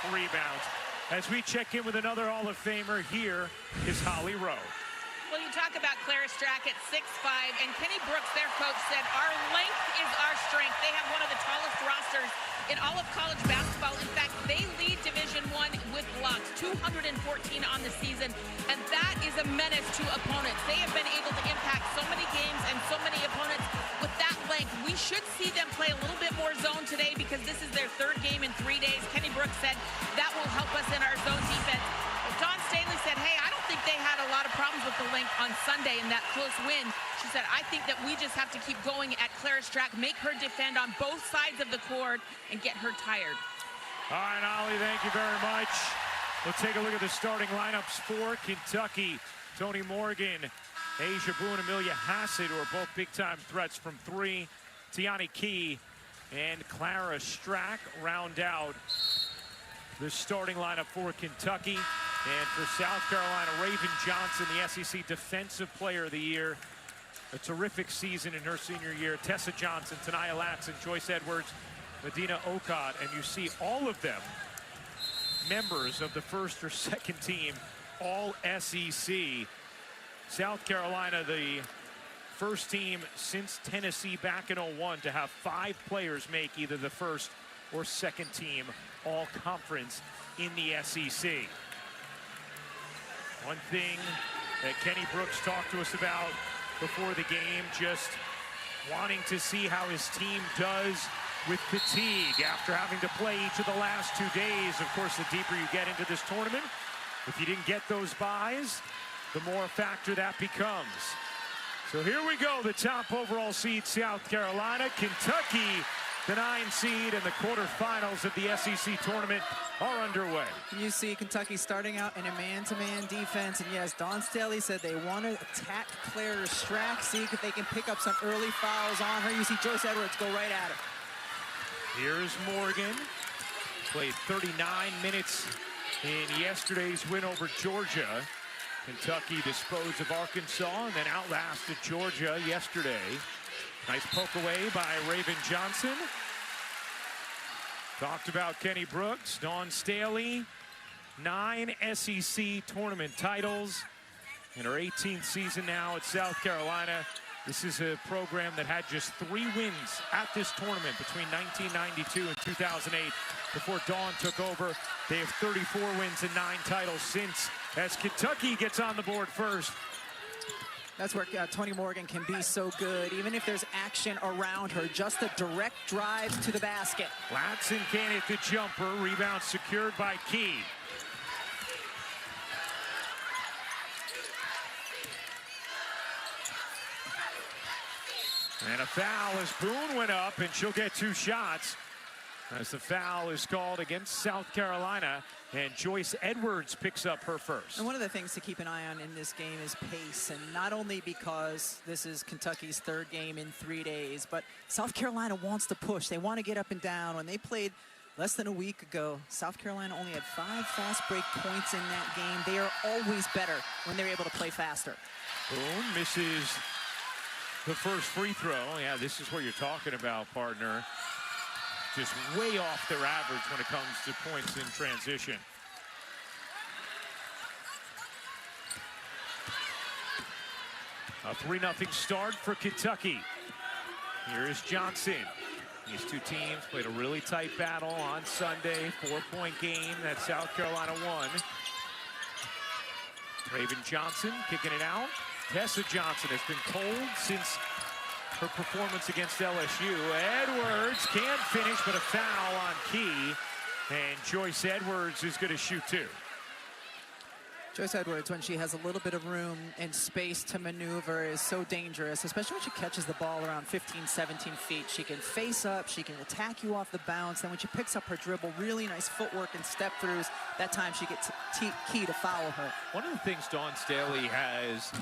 rebounds. As we check in with another Hall of Famer, here is Holly Rowe. Well, you talk about Clara Strack at 6'5", and Kenny Brooks, their coach, said, our length is our strength. They have one of the tallest rosters in all of college basketball. In fact, they lead Division I with blocks, 214 on the season, and that is a menace to opponents. They have been able to impact so many games and so many opponents with that length. We should see them play a little bit more zone today because this is their third game in 3 days. Kenny Brooks said that will help us in our zone defense. Dawn Staley said, hey, I don't think they had a lot of problems with the length on Sunday in that close win. She said, I think that we just have to keep going at Clara Strack, make her defend on both sides of the court, and get her tired. All right, Ollie, thank you very much. We'll take a look at the starting lineups for Kentucky. Tony Morgan, Asia Boone, Amelia Hassett, who are both big-time threats from three. Tiani Key and Clara Strack round out the starting lineup for Kentucky. And for South Carolina, Raven Johnson, the SEC Defensive Player of the Year. A terrific season in her senior year. Tessa Johnson, Tanaya Latson, Joyce Edwards, Medina Okot, and you see all of them members of the first or second team, all SEC. South Carolina, the first team since Tennessee back in '01 to have 5 players make either the first or second team all conference in the SEC. One thing that Kenny Brooks talked to us about before the game, just wanting to see how his team does with fatigue after having to play each of the last 2 days. Of course, the deeper you get into this tournament, if you didn't get those buys, the more a factor that becomes. So here we go, the top overall seed, South Carolina. Kentucky, the 9 seed, and the quarterfinals of the SEC tournament are underway. You see Kentucky starting out in a man-to-man defense, and yes, Dawn Staley said they want to attack Clara Strack, see if they can pick up some early fouls on her. You see Joyce Edwards go right at her. Here's Morgan, played 39 minutes in yesterday's win over Georgia. Kentucky disposed of Arkansas and then outlasted Georgia yesterday. Nice poke away by Raven Johnson. Talked about Kenny Brooks, Dawn Staley, 9 SEC tournament titles in her 18th season now at South Carolina. This is a program that had just 3 wins at this tournament between 1992 and 2008 before Dawn took over. They have 34 wins and 9 titles since, as Kentucky gets on the board first. That's where Tony Morgan can be so good, even if there's action around her, just the direct drives to the basket. Latson can't hit the jumper, rebound secured by Key. And a foul as Boone went up, and she'll get 2 shots as the foul is called against South Carolina, and Joyce Edwards picks up her first. And one of the things to keep an eye on in this game is pace, and not only because this is Kentucky's 3rd game in 3 days, but South Carolina wants to push. They want to get up and down. When they played less than a week ago, South Carolina only had 5 fast break points in that game. They are always better when they're able to play faster. Boone misses the first free throw. Yeah, this is what you're talking about, partner. Just way off their average when it comes to points in transition. A 3-0 start for Kentucky. Here is Johnson. These 2 teams played a really tight battle on Sunday. 4-point game that South Carolina won. Raven Johnson kicking it out. Tessa Johnson has been cold since her performance against LSU. Edwards can't finish, but a foul on Key. And Joyce Edwards is going to shoot 2. Joyce Edwards, when she has a little bit of room and space to maneuver, is so dangerous, especially when she catches the ball around 15, 17 feet. She can face up, she can attack you off the bounce. Then when she picks up her dribble, really nice footwork and step throughs. That time she gets Key to foul her. One of the things Dawn Staley has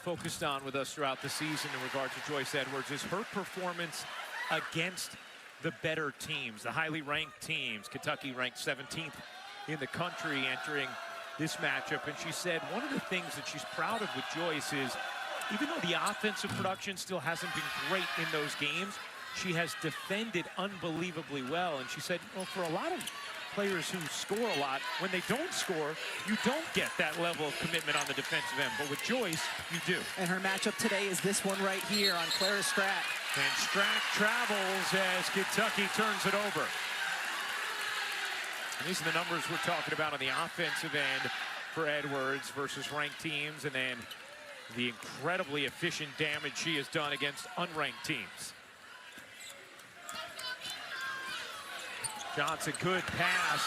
focused on with us throughout the season in regard to Joyce Edwards is her performance against the better teams, the highly ranked teams. Kentucky ranked 17th in the country entering this matchup, and she said one of the things that she's proud of with Joyce is, even though the offensive production still hasn't been great in those games, she has defended unbelievably well. And she said, well, for a lot of players who score a lot, when they don't score, you don't get that level of commitment on the defensive end. But with Joyce, you do. And her matchup today is this one right here on Clara Strack. And Strack travels as Kentucky turns it over. And these are the numbers we're talking about on the offensive end for Edwards versus ranked teams, and then the incredibly efficient damage she has done against unranked teams. Johnson, good pass.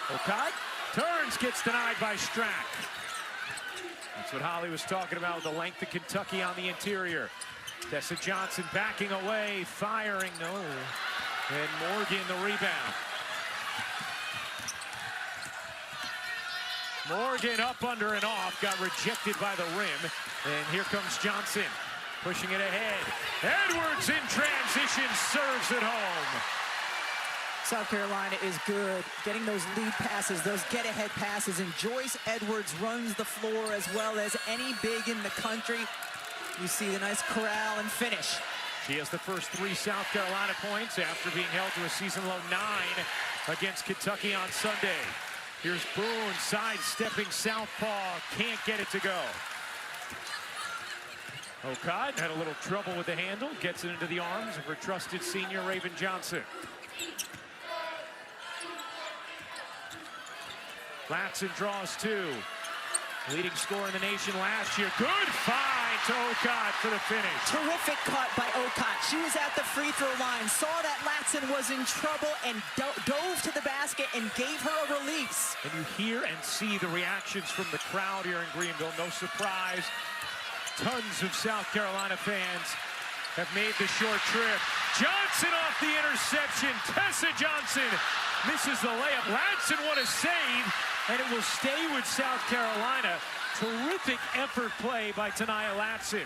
Okad turns, gets denied by Strack. That's what Holly was talking about, the length of Kentucky on the interior. Tessa Johnson backing away, firing, no. And Morgan the rebound. Morgan up, under, and off, got rejected by the rim. And here comes Johnson, pushing it ahead. Edwards in transition, serves it home. South Carolina is good, getting those lead passes, those get-ahead passes, and Joyce Edwards runs the floor as well as any big in the country. You see the nice corral and finish. She has the first 3 South Carolina points after being held to a season-low 9 against Kentucky on Sunday. Here's Boone, sidestepping southpaw, can't get it to go. Okad had a little trouble with the handle, gets it into the arms of her trusted senior Raven Johnson. Latson draws 2. Leading scorer in the nation last year. Good find to Okad for the finish. Terrific cut by Okad. She was at the free throw line, saw that Latson was in trouble, and dove to the basket and gave her a release. And you hear and see the reactions from the crowd here in Greenville. No surprise. Tons of South Carolina fans have made the short trip. Johnson off the interception. Tessa Johnson misses the layup. Latson, what a save. And it will stay with South Carolina. Terrific effort play by Taniyah Latson.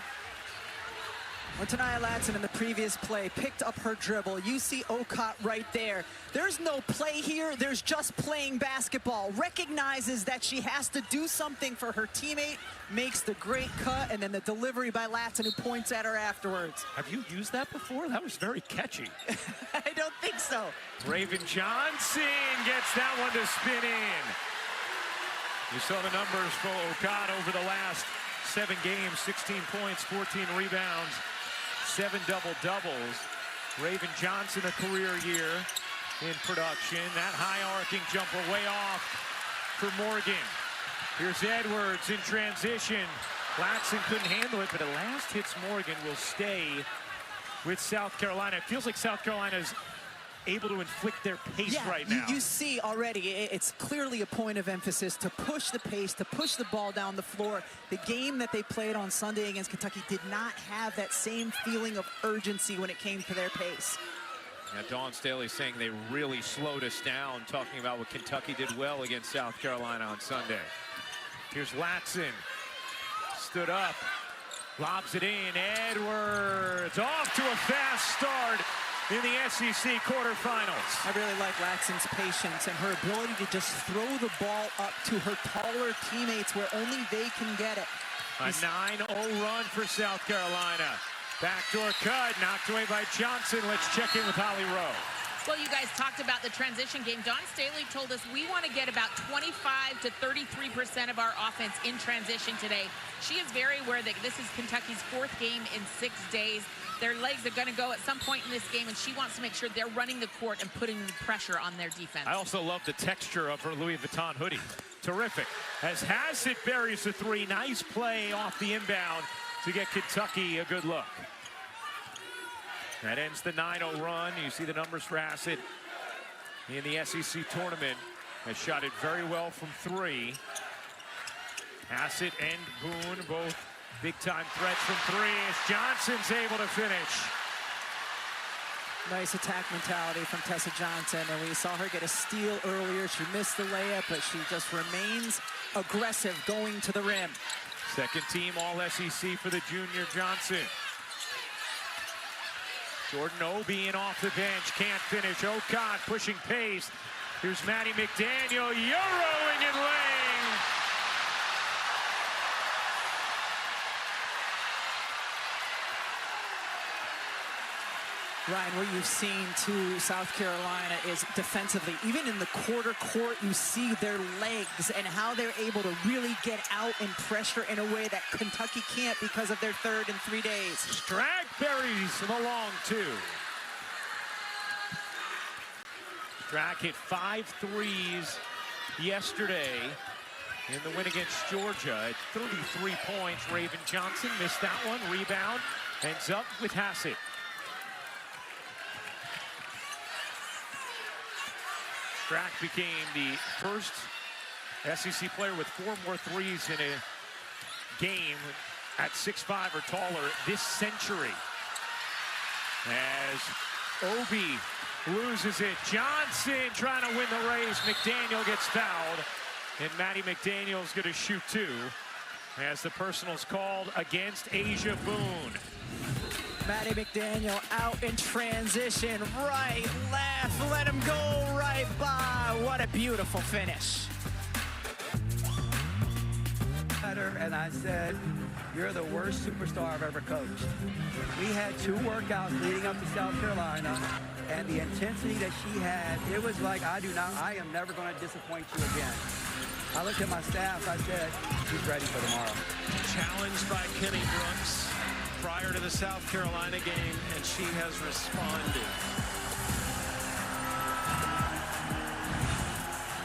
When Taniyah Latson in the previous play picked up her dribble, you see Okad right there. There's no play here, there's just playing basketball. Recognizes that she has to do something for her teammate, makes the great cut, and then the delivery by Latson, who points at her afterwards. Have you used that before? That was very catchy. I don't think so. Raven Johnson gets that one to spin in. You saw the numbers for Okad over the last 7 games, 16 points, 14 rebounds, 7 double-doubles. Raven Johnson, a career year in production. That high arcing jumper way off for Morgan. Here's Edwards in transition. Latson couldn't handle it, but at last hits Morgan, will stay with South Carolina. It feels like South Carolina's able to inflict their pace right now. You see already, it's clearly a point of emphasis to push the pace, to push the ball down the floor. The game that they played on Sunday against Kentucky did not have that same feeling of urgency when it came to their pace. Now, Dawn Staley saying they really slowed us down, talking about what Kentucky did well against South Carolina on Sunday. Here's Latson, stood up, lobs it in. Edwards off to a fast start in the SEC quarterfinals. I really like Latson's patience and her ability to just throw the ball up to her taller teammates where only they can get it. A 9-0 run for South Carolina. Backdoor cut, knocked away by Johnson. Let's check in with Holly Rowe. Well, you guys talked about the transition game. Dawn Staley told us we want to get about 25 to 33% of our offense in transition today. She is very aware that this is Kentucky's 4th game in 6 days. Their legs are going to go at some point in this game, and she wants to make sure they're running the court and putting pressure on their defense. I also love the texture of her Louis Vuitton hoodie. Terrific. As Hassett buries the 3, nice play off the inbound to get Kentucky a good look. That ends the 9-0 run. You see the numbers for Hassett in the SEC tournament. Has shot it very well from 3. Hassett and Boone both big-time threats from 3 as Johnson's able to finish. Nice attack mentality from Tessa Johnson, and we saw her get a steal earlier. She missed the layup, but she just remains aggressive going to the rim. Second team All-SEC for the junior Johnson. Jordan O being off the bench, can't finish. Okad pushing pace. Here's Maddie McDaniel, Euroing and laying. Ryan, what you've seen to South Carolina is defensively, even in the quarter court, you see their legs and how they're able to really get out and pressure in a way that Kentucky can't because of their third in 3 days. Strack buries the long two. Strack hit 5 threes yesterday in the win against Georgia at 33 points. Raven Johnson missed that one. Rebound ends up with Hassett. Strack became the first SEC player with 4 more threes in a game at 6'5" or taller this century. As Obi loses it. Johnson trying to win the race. McDaniel gets fouled. And Maddie McDaniel's going to shoot 2 as the personal's called against Asia Boone. Maddie McDaniel out in transition. Right, left, let him go right by. What a beautiful finish. And I said, you're the worst superstar I've ever coached. We had 2 workouts leading up to South Carolina, and the intensity that she had, it was like, I am never going to disappoint you again. I looked at my staff, I said, she's ready for tomorrow. Challenged by Kenny Brooks prior to the South Carolina game, and she has responded.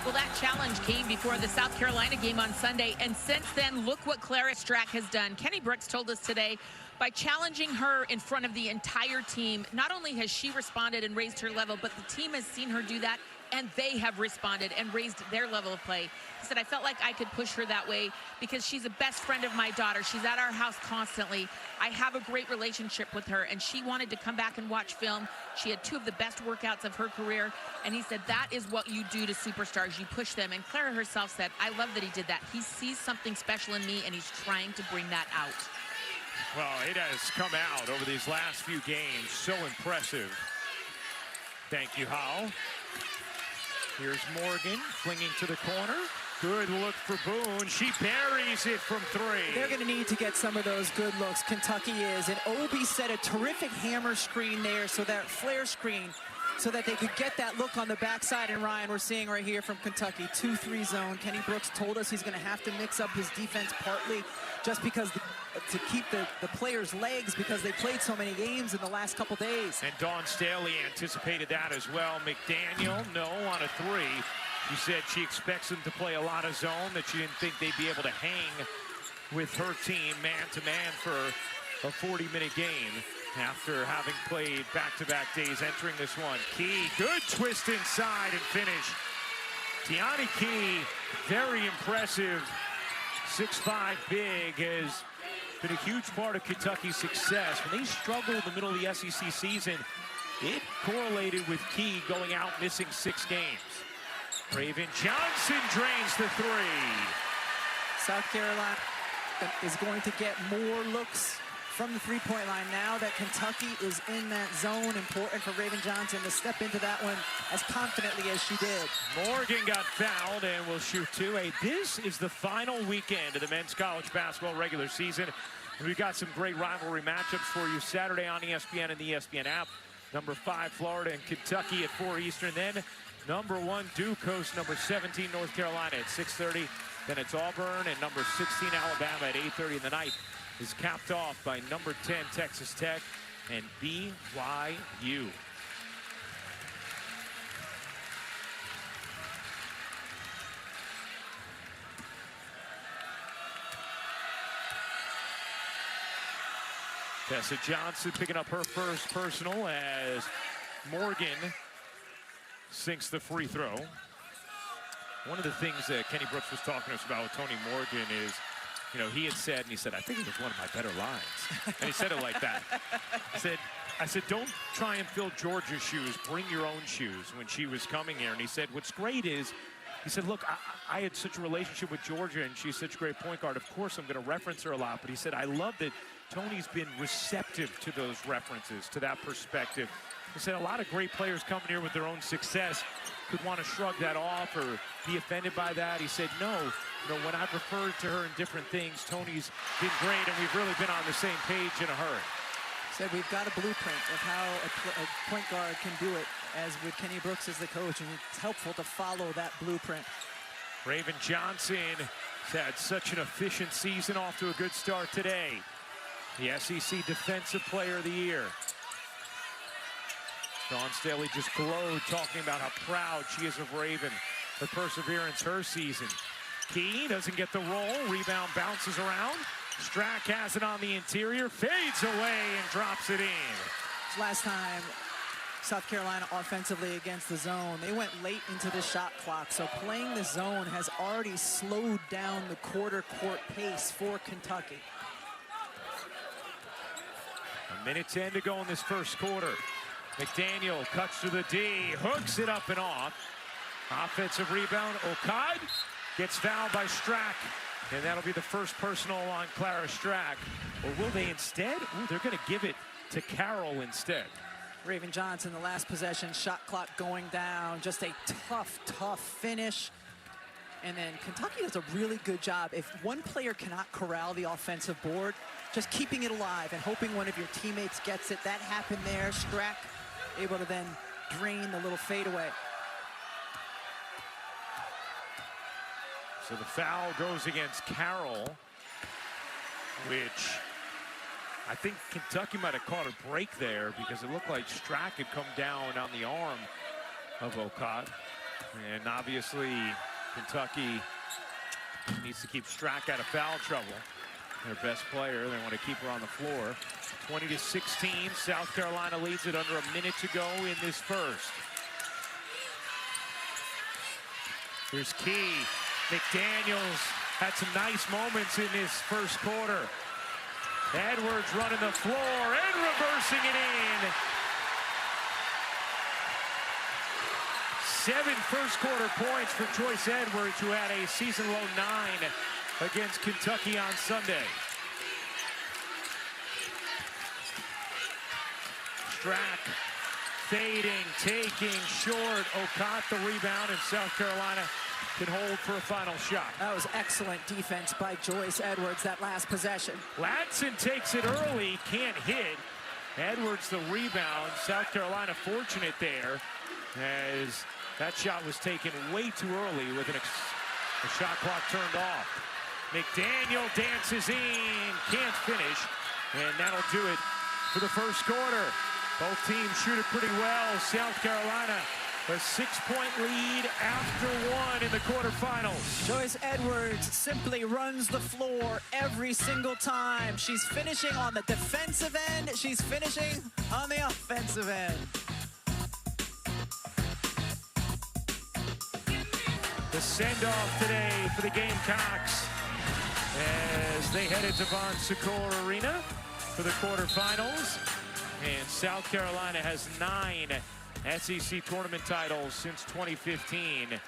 Well, that challenge came before the South Carolina game on Sunday, and since then, look what Clara Strack has done. Kenny Brooks told us today, by challenging her in front of the entire team, not only has she responded and raised her level, but the team has seen her do that, and they have responded and raised their level of play. He said, I felt like I could push her that way because she's a best friend of my daughter. She's at our house constantly. I have a great relationship with her, and she wanted to come back and watch film. She had 2 of the best workouts of her career, and he said, that is what you do to superstars. You push them, and Clara herself said, I love that he did that. He sees something special in me, and he's trying to bring that out. Well, it has come out over these last few games. So impressive. Thank you, Howell. Here's Morgan flinging to the corner. Good look for Boone. She buries it from 3. They're going to need to get some of those good looks. Kentucky is. And Obi set a terrific hammer screen there, so that flare screen, so that they could get that look on the backside. And Ryan, we're seeing right here from Kentucky, 2-3 zone. Kenny Brooks told us he's going to have to mix up his defense partly just because to keep the players' legs, because they played so many games in the last couple days. And Dawn Staley anticipated that as well. McDaniel, no, on a 3. She said she expects them to play a lot of zone, that she didn't think they'd be able to hang with her team man-to-man for a 40-minute game after having played back-to-back days entering this one. Key, good twist inside and finish. Tiani Key, very impressive. 6'5" big, has been a huge part of Kentucky's success. When they struggled in the middle of the SEC season, it correlated with Key going out missing 6 games. Raven Johnson drains the 3. South Carolina is going to get more looks from the 3-point line now that Kentucky is in that zone. Important for Raven Johnson to step into that one as confidently as she did. Morgan got fouled and will shoot 2. Hey, this is the final weekend of the men's college basketball regular season. And we've got some great rivalry matchups for you Saturday on ESPN and the ESPN app. Number 5, Florida and Kentucky at 4 Eastern. Then number 1, Duke hosts number 17, North Carolina at 6:30. Then it's Auburn, and number 16, Alabama at 8:30. And the night is capped off by number 10, Texas Tech and BYU. Tessa Johnson picking up her first personal as Morgan sinks the free throw. One of the things that Kenny Brooks was talking to us about with Tony Morgan is, you know, he had said, and he said, I think it was one of my better lines. And he said it like that. I said, don't try and fill Georgia's shoes, bring your own shoes, when she was coming here. And he said, what's great is, he said, look, I had such a relationship with Georgia, and she's such a great point guard. Of course, I'm going to reference her a lot. But he said, I love that Tony's been receptive to those references, to that perspective. He said a lot of great players coming here with their own success could want to shrug that off or be offended by that. He said, no, you know, when I've referred to her in different things, Tony's been great, and we've really been on the same page in a hurry. Said we've got a blueprint of how a point guard can do it, as with Kenny Brooks as the coach, and it's helpful to follow that blueprint. Raven Johnson has had such an efficient season, off to a good start today. The SEC Defensive Player of the Year. Dawn Staley just glowed talking about how proud she is of Raven, her perseverance, her season. Key doesn't get the roll, rebound bounces around. Strack has it on the interior, fades away and drops it in. Last time South Carolina offensively against the zone, they went late into the shot clock, so playing the zone has already slowed down the quarter court pace for Kentucky. 1:10 to go in this first quarter. McDaniel cuts to the D, hooks it up and off. Offensive rebound, Okad gets fouled by Strack, and that'll be the first personal on Clara Strack. Or will they instead? Ooh, they're going to give it to Carroll instead. Raven Johnson, the last possession, shot clock going down, just a tough finish. And then Kentucky does a really good job. If one player cannot corral the offensive board, just keeping it alive and hoping one of your teammates gets it. That happened there. Strack able to then drain the little fadeaway. So the foul goes against Carroll, which I think Kentucky might have caught a break there, because it looked like Strack had come down on the arm of Okad. And obviously Kentucky needs to keep Strack out of foul trouble. Their best player, they want to keep her on the floor. 20-16, South Carolina leads it under a minute to go in this first. Here's Key. McDaniels had some nice moments in this first quarter. Edwards running the floor and reversing it in. 7 first quarter points for Joyce Edwards, who had a season-low 9 against Kentucky on Sunday. Strack fading, taking short. Okad the rebound, and South Carolina can hold for a final shot. That was excellent defense by Joyce Edwards, that last possession. Latson takes it early, can't hit. Edwards the rebound. South Carolina fortunate there, as that shot was taken way too early with a shot clock turned off. McDaniel dances in, can't finish, and that'll do it for the first quarter. Both teams shoot it pretty well. South Carolina a 6-point lead after 1 in the quarterfinals. Joyce Edwards simply runs the floor every single time. She's finishing on the defensive end. She's finishing on the offensive end. The send-off today for the Gamecocks as they headed to Von Secor Arena for the quarterfinals. And South Carolina has 9 SEC tournament titles since 2015.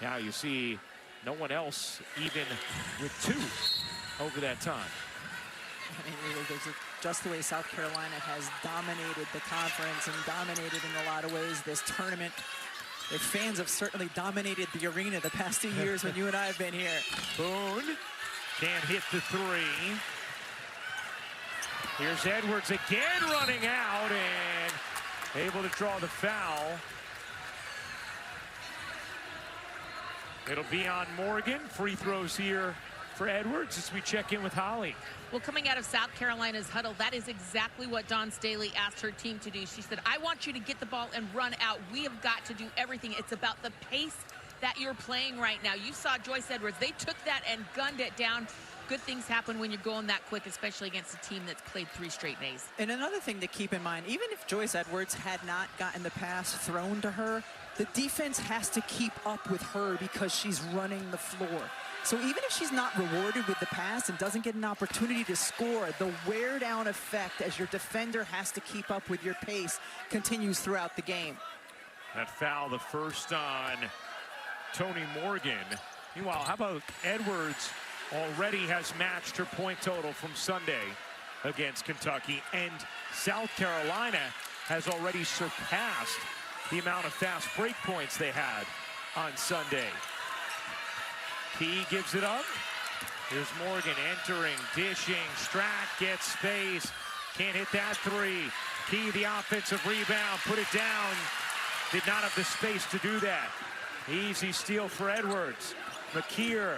Now you see no one else even with 2 over that time. I mean, just the way South Carolina has dominated the conference and dominated in a lot of ways this tournament. Their fans have certainly dominated the arena the past 2 years when you and I have been here. Boone can't hit the 3. Here's Edwards again running out and able to draw the foul. It'll be on Morgan. Free throws here for Edwards as we check in with Holly. Well, coming out of South Carolina's huddle, that is exactly what Dawn Staley asked her team to do. She said, I want you to get the ball and run out. We have got to do everything. It's about the pace that you're playing right now. You saw Joyce Edwards. They took that and gunned it down. Good things happen when you're going that quick, especially against a team that's played 3 straight days. And another thing to keep in mind, even if Joyce Edwards had not gotten the pass thrown to her, the defense has to keep up with her because she's running the floor. So even if she's not rewarded with the pass and doesn't get an opportunity to score, the wear down effect as your defender has to keep up with your pace continues throughout the game. That foul, the first on Tony Morgan. Meanwhile, how about Edwards? Already has matched her point total from Sunday against Kentucky, and South Carolina has already surpassed the amount of fast break points they had on Sunday. Key gives it up. Here's Morgan entering, dishing. Strack gets space, Can't hit that three. Key, the offensive rebound, put it down. Did not have the space to do that. Easy steal for Edwards. McKeer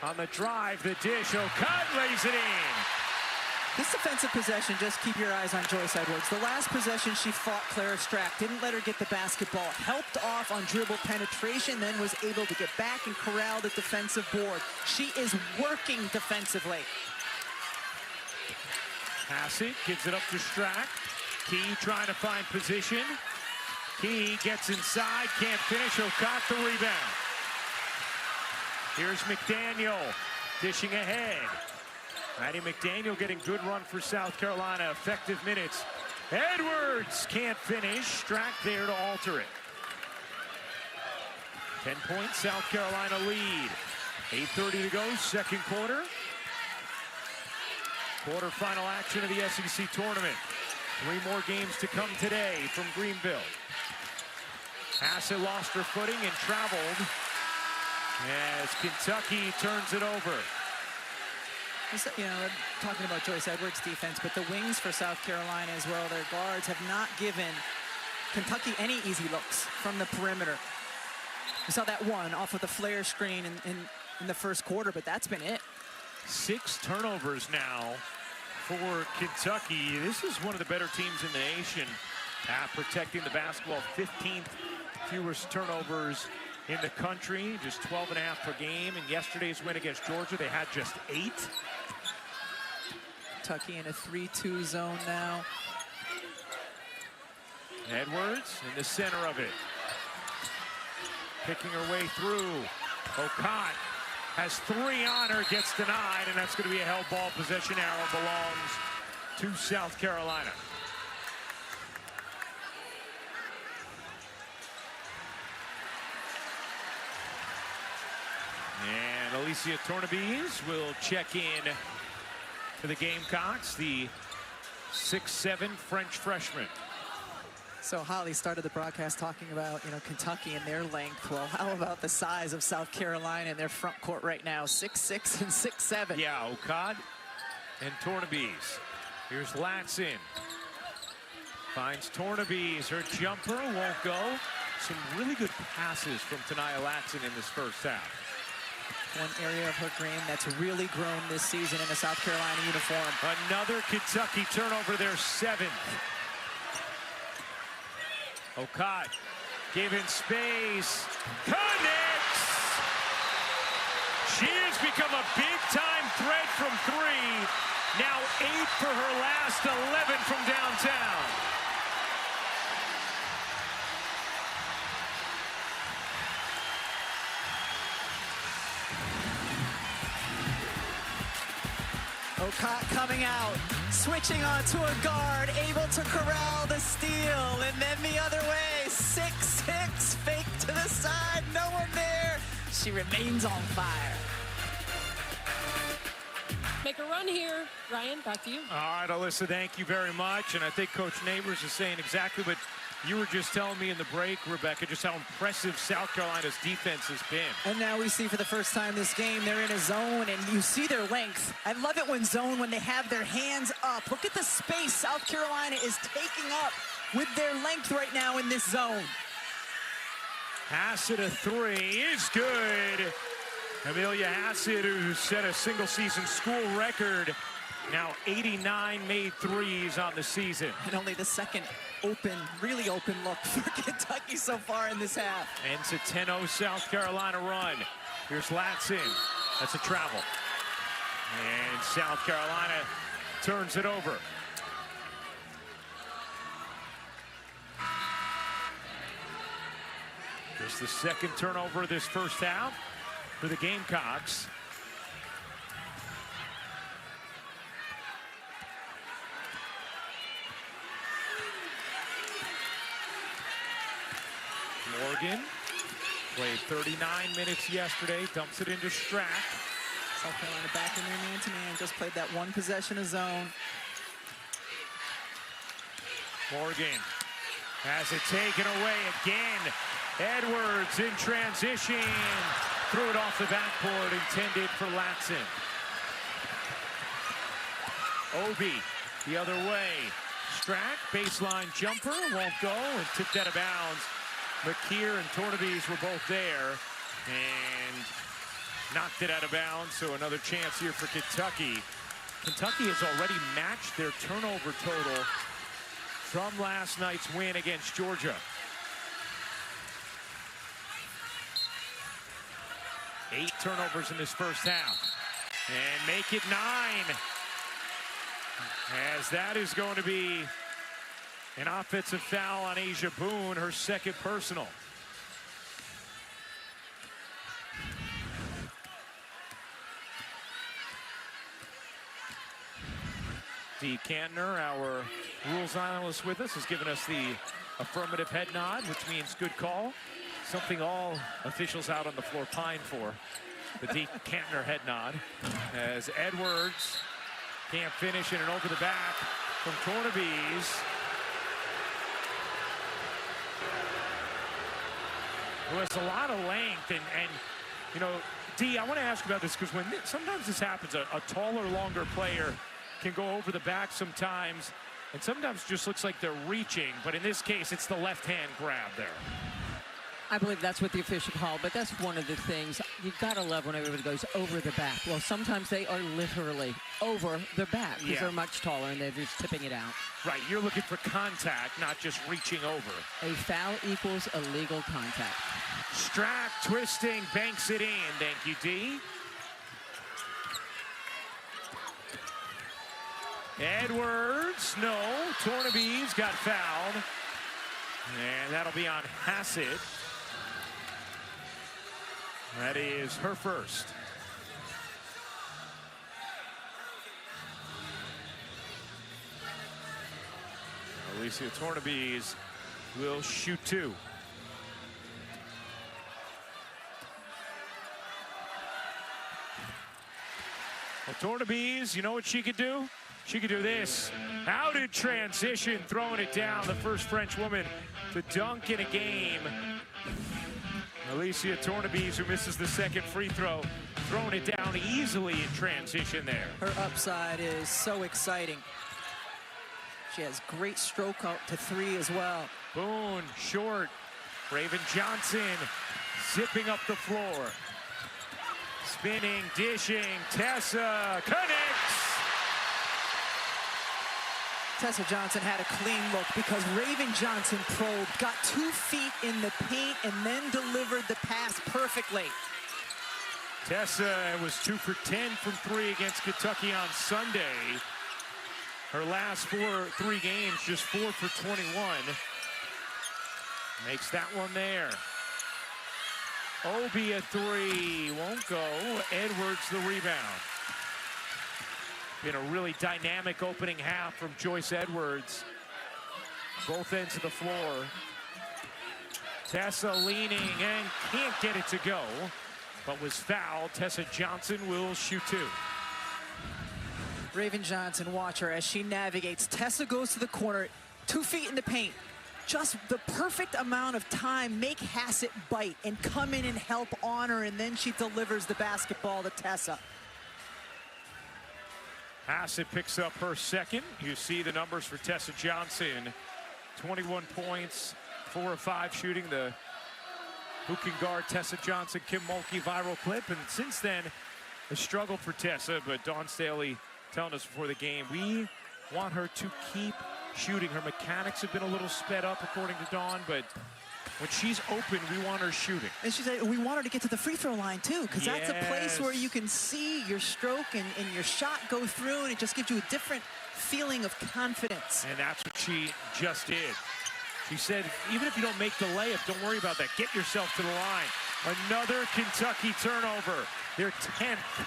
on the drive, the dish. O'Cott lays it in. This defensive possession, just keep your eyes on Joyce Edwards. The last possession, she fought Clara Strack, didn't let her get the basketball, helped off on dribble penetration, then was able to get back and corral the defensive board. She is working defensively. Hassett gives it up to Strack. Key trying to find position. Key gets inside, can't finish. O'Cott the rebound. Here's McDaniel dishing ahead. Maddie McDaniel getting good run for South Carolina. Effective minutes. Edwards can't finish. Strack there to alter it. 10-point South Carolina lead. 8:30 to go, second quarter. Quarterfinal action of the SEC tournament. 3 more games to come today from Greenville. Hassett lost her footing and traveled as Kentucky turns it over. You know, talking about Joyce Edwards' defense, but the wings for South Carolina as well, their guards have not given Kentucky any easy looks from the perimeter. We saw that one off of the flare screen in the first quarter, but that's been it. 6 turnovers now for Kentucky. This is one of the better teams in the nation at protecting the basketball. 15th fewest turnovers in the country, just 12.5 per game. In yesterday's win against Georgia, they had just 8. Kentucky in a 3-2 zone now. Edwards in the center of it. Picking her way through. O'Cott has 3 on her, gets denied, and that's going to be a held ball. Possession arrow belongs to South Carolina. And Alicia Tornabese will check in for the Gamecocks, the 6'7" French freshman. So Holly started the broadcast talking about, you know, Kentucky and their length. Well, how about the size of South Carolina in their front court right now? 6'6" and 6'7". Yeah, O'Cott and Tornabese. Here's Latson. Finds Tornabese. Her jumper won't go. Some really good passes from Tanaya Latson in this first half. One area of her game that's really grown this season in a South Carolina uniform. Another Kentucky turnover, their 7th. O'Cott given space, connects. She has become a big-time threat from 3. Now 8 for her last 11 from downtown. O'Cott coming out, switching onto a guard, able to corral the steal, and then the other way, 6'6", fake to the side, no one there. She remains on fire. Make a run here. Ryan, back to you. All right, Alyssa, thank you very much. And I think Coach Neighbors is saying exactly what you were just telling me in the break, Rebecca, just how impressive South Carolina's defense has been. And now we see for the first time this game, they're in a zone, and you see their length. I love it when they have their hands up. Look at the space South Carolina is taking up with their length right now in this zone. Hassett, a 3 is good. Amelia Hassett, who set a single-season school record, now 89 made threes on the season. And only the second really open look for Kentucky so far in this half. Ends a 10-0 South Carolina run. Here's Latson. That's a travel. And South Carolina turns it over. Just the second turnover of this first half for the Gamecocks. Morgan played 39 minutes yesterday, dumps it into Strack. South Carolina back in their man-to-man, just played that one possession of zone. Morgan has it taken away again. Edwards in transition, threw it off the backboard, intended for Latson. Obi the other way. Strack, baseline jumper, won't go, and tipped out of bounds. McKeer and Tornabese were both there and knocked it out of bounds, so another chance here for Kentucky. Kentucky has already matched their turnover total from last night's win against Georgia. 8 turnovers in this first half. And make it 9. As that is going to be an offensive foul on Asia Boone, her second personal. Dee Kantner, our rules analyst with us, has given us the affirmative head nod, which means good call. Something all officials out on the floor pine for. The Dee Kantner head nod. As Edwards can't finish in and over the back from Tornabese. Who has a lot of length, and you know, Dee, I want to ask about this because when sometimes this happens, a taller, longer player can go over the back sometimes, and sometimes just looks like they're reaching, but in this case, it's the left-hand grab there. I believe that's what the official called, but that's one of the things. You've got to love when everybody goes over the back. Well, sometimes they are literally over the back because they're much taller and they're just tipping it out. Right, you're looking for contact, not just reaching over. A foul equals illegal contact. Strack twisting, banks it in. Thank you, Dee. Edwards, no. Tornabese got fouled. And that'll be on Hassett. That is her first. Alicia Tornabese will shoot 2. Well, Tornabese, you know what she could do? She could do this. Out in transition, throwing it down. The first French woman to dunk in a game. Alicia Tornabese, who misses the second free throw, throwing it down easily in transition there. Her upside is so exciting. She has great stroke out to 3 as well. Boone, short. Raven Johnson zipping up the floor. Spinning, dishing. Tessa connects. Tessa Johnson had a clean look because Raven Johnson probed, got 2 feet in the paint, and then delivered the pass perfectly. Tessa was 2 for 10 from 3 against Kentucky on Sunday. Her last 3 games, just 4 for 21. Makes that one there. Obi a 3, won't go. Edwards the rebound. Been a really dynamic opening half from Joyce Edwards. Both ends of the floor. Tessa leaning and can't get it to go, but was fouled. Tessa Johnson will shoot 2. Raven Johnson, watch her as she navigates. Tessa goes to the corner, 2 feet in the paint. Just the perfect amount of time, make Hassett bite and come in and help on her, and then she delivers the basketball to Tessa. Hassett picks up her second. You see the numbers for Tessa Johnson. 21 points, 4 of 5 shooting. The who can guard Tessa Johnson, Kim Mulkey viral clip. And since then, a struggle for Tessa, but Dawn Staley telling us before the game, we want her to keep shooting. Her mechanics have been a little sped up, according to Dawn, but when she's open, we want her shooting. And she said we want her to get to the free throw line too, because that's a place where you can see your stroke and your shot go through, and it just gives you a different feeling of confidence. And that's what she just did. She said, even if you don't make the layup, don't worry about that. Get yourself to the line. Another Kentucky turnover, their 10th.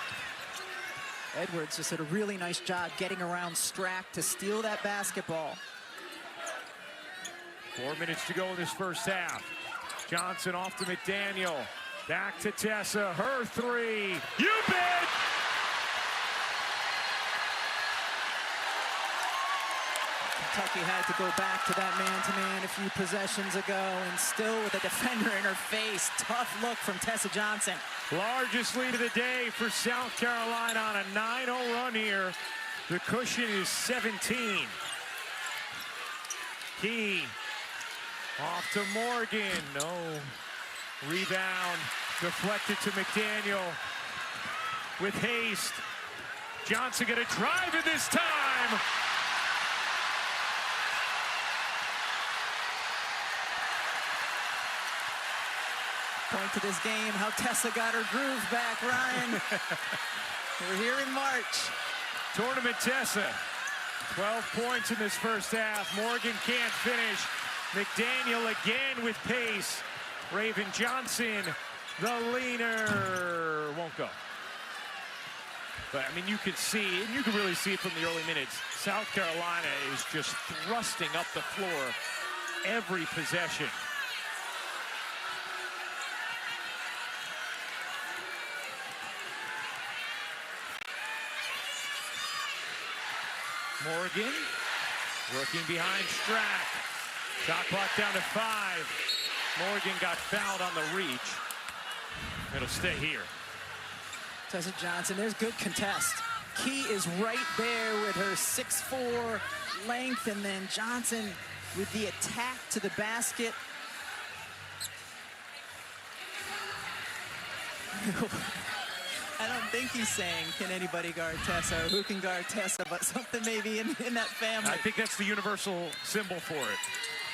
Edwards just did a really nice job getting around Strack to steal that basketball. 4 minutes to go in this first half. Johnson off to McDaniel. Back to Tessa. Her 3. You bet! Kentucky had to go back to that man-to-man a few possessions ago, and still with a defender in her face. Tough look from Tessa Johnson. Largest lead of the day for South Carolina on a 9-0 run here The cushion is 17. Key off to Morgan. No. Rebound deflected to McDaniel with haste. Johnson gonna drive it this time. Point to this game, how Tessa got her groove back, Ryan. We're here in March. Tournament Tessa, 12 points in this first half. Morgan can't finish. McDaniel again with pace. Raven Johnson, the leaner, won't go. But, I mean, you could see, and you can really see it from the early minutes, South Carolina is just thrusting up the floor every possession. Morgan working behind Strack. Shot clock down to 5. Morgan got fouled on the reach. It'll stay here. Tessa Johnson, there's good contest. Key is right there with her 6'4" length, and then Johnson with the attack to the basket. I don't think he's saying, can anybody guard Tessa, or who can guard Tessa, but something maybe in that family. I think that's the universal symbol for it.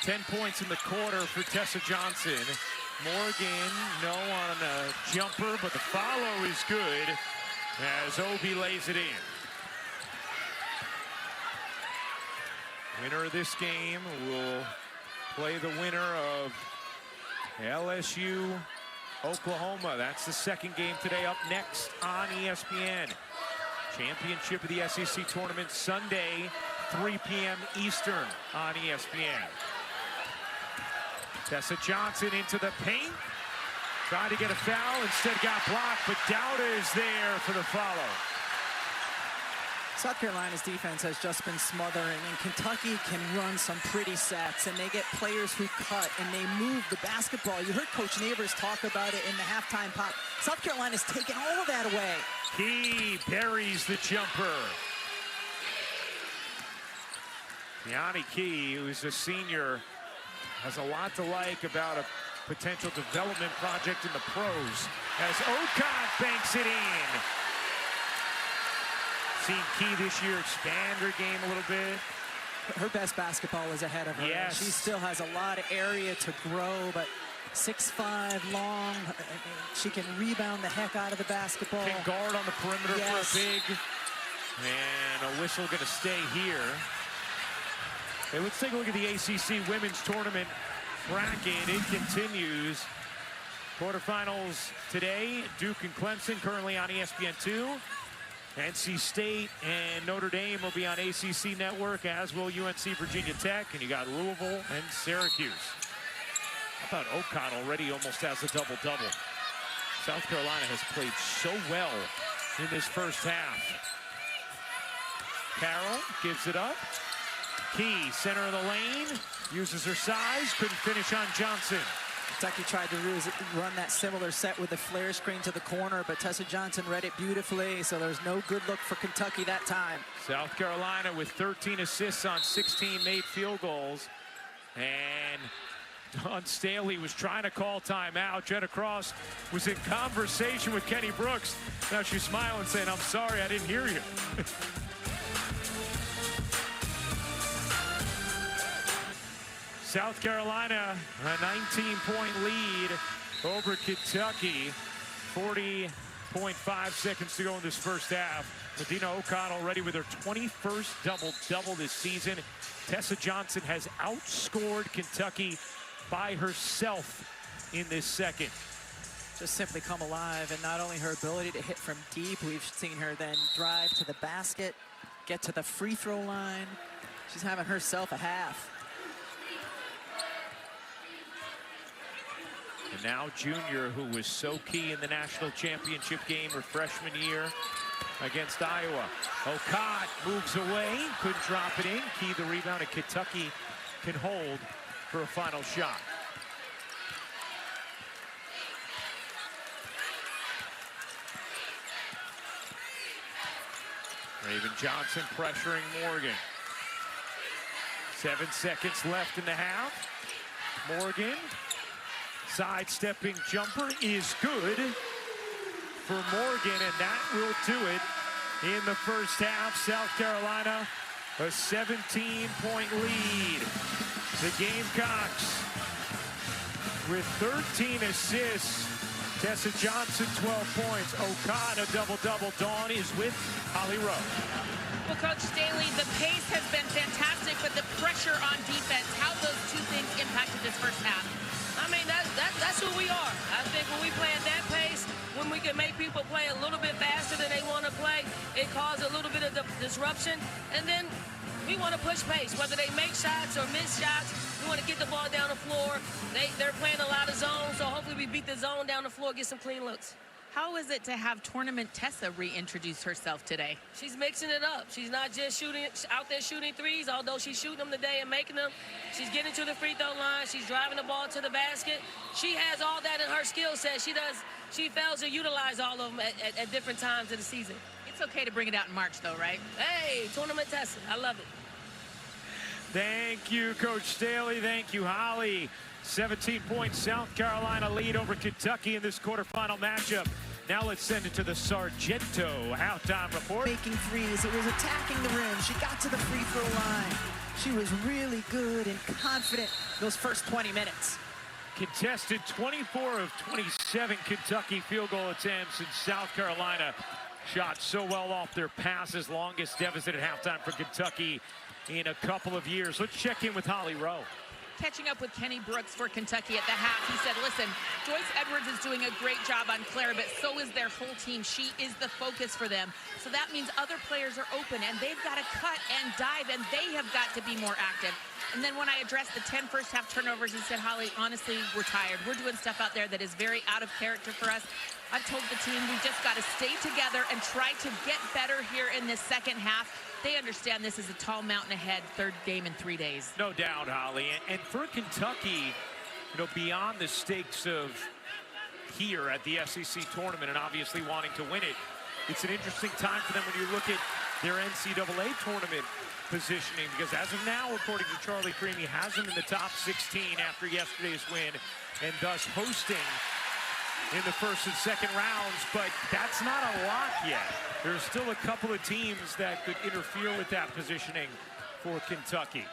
10 points in the quarter for Tessa Johnson. Morgan, no on a jumper, but the follow is good as Obi lays it in. Winner of this game will play the winner of LSU Oklahoma. That's the second game today, up next on ESPN. Championship of the SEC tournament Sunday, 3 p.m. Eastern on ESPN. Tessa Johnson into the paint. Tried to get a foul, instead got blocked, but Dowda is there for the follow. South Carolina's defense has just been smothering, and Kentucky can run some pretty sets, and they get players who cut, and they move the basketball. You heard Coach Neighbors talk about it in the halftime pop. South Carolina's taken all of that away. Key buries the jumper. Yanni Key, who's a senior, has a lot to like about a potential development project in the pros as Okot banks it in. Seen Key this year expand her game a little bit. Her best basketball is ahead of her. Yes. She still has a lot of area to grow, but 6'5" long. She can rebound the heck out of the basketball. Can guard on the perimeter Yes. for a big. And a whistle going to stay here. Okay, let's take a look at the ACC Women's Tournament bracket. It continues. Quarterfinals today. Duke and Clemson currently on ESPN2. NC State and Notre Dame will be on ACC Network, as will UNC Virginia Tech. And you got Louisville and Syracuse. I thought Okot already almost has a double-double. South Carolina has played so well in this first half. Carroll gives it up. Key, center of the lane, uses her size, couldn't finish on Johnson. Kentucky tried to run that similar set with the flare screen to the corner, but Tessa Johnson read it beautifully, so there's no good look for Kentucky that time. South Carolina with 13 assists on 16 made field goals. And Dawn Staley was trying to call timeout. Jenna Cross was in conversation with Kenny Brooks. Now she's smiling, saying, I'm sorry, I didn't hear you. South Carolina, a 19-point lead over Kentucky. 40.5 seconds to go in this first half. Medina Okot already with her 21st double-double this season. Tessa Johnson has outscored Kentucky by herself in this second. Just simply come alive, and not only her ability to hit from deep, we've seen her then drive to the basket, get to the free throw line. She's having herself a half. And now Junior, who was so key in the national championship game her freshman year against Iowa. Okot moves away, couldn't drop it in. Key the rebound, and Kentucky can hold for a final shot. Raven Johnson pressuring Morgan. 7 seconds left in the half. Morgan, sidestepping jumper is good for Morgan, and that will do it in the first half. South Carolina, a 17-point lead. The Gamecocks with 13 assists. Tessa Johnson, 12 points. O'Connor, a double-double. Dawn is with Holly Rowe. Well, Coach Staley, the pace has been fantastic, but the pressure on defense, how those two things impacted this first half? I mean, that's who we are. I think when we play at that pace, when we can make people play a little bit faster than they want to play, it causes a little bit of disruption. And then we want to push pace, whether they make shots or miss shots. We want to get the ball down the floor. They're playing a lot of zone, so hopefully we beat the zone down the floor, get some clean looks. How is it to have Tournament Tessa reintroduce herself today? She's mixing it up. She's not just out there shooting threes, although she's shooting them today and making them. She's getting to the free throw line. She's driving the ball to the basket. She has all that in her skill set. She fails to utilize all of them at different times of the season. It's okay to bring it out in March, though, right? Hey, Tournament Tessa. I love it. Thank you, Coach Staley. Thank you, Holly. 17-point South Carolina lead over Kentucky in this quarterfinal matchup. Now let's send it to the Sargento halftime report. Making threes, it was attacking the rim. She got to the free throw line. She was really good and confident those first 20 minutes. Contested 24 of 27 Kentucky field goal attempts, and South Carolina shot so well off their passes. Longest deficit at halftime for Kentucky in a couple of years. Let's check in with Holly Rowe. Catching up with Kenny Brooks for Kentucky at the half. He said, listen, Joyce Edwards is doing a great job on Claire, but so is their whole team. She is the focus for them. So that means other players are open, and they've got to cut and dive, and they have got to be more active. And then when I addressed the 10 first half turnovers, he said, Holly, honestly, we're tired. We're doing stuff out there that is very out of character for us. I've told the team we've just got to stay together and try to get better here in this second half. They understand this is a tall mountain ahead, third game in 3 days. No doubt, Holly. And for Kentucky, beyond the stakes of here at the SEC tournament and obviously wanting to win it, it's an interesting time for them when you look at their NCAA tournament positioning, because as of now, according to Charlie Creme, he has them in the top 16 after yesterday's win, and thus hosting in the first and second rounds, but that's not a lock yet. There's still a couple of teams that could interfere with that positioning for Kentucky.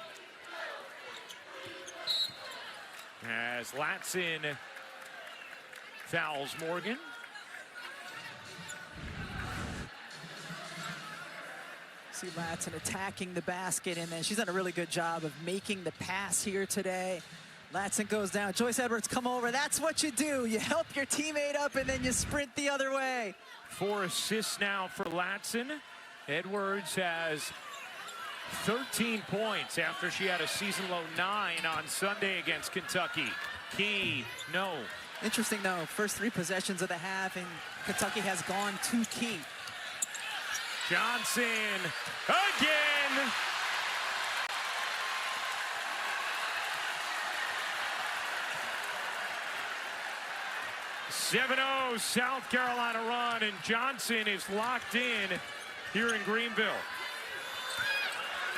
As Latson fouls Morgan. See Latson attacking the basket, and then she's done a really good job of making the pass here today. Latson goes down. Joyce Edwards, come over. That's what you do. You help your teammate up, and then you sprint the other way. 4 assists now for Latson. Edwards has 13 points after she had a season-low 9 on Sunday against Kentucky. Key, no. Interesting, though. First 3 possessions of the half, and Kentucky has gone to Key. Johnson again. .7-0 South Carolina run, and Johnson is locked in here in Greenville.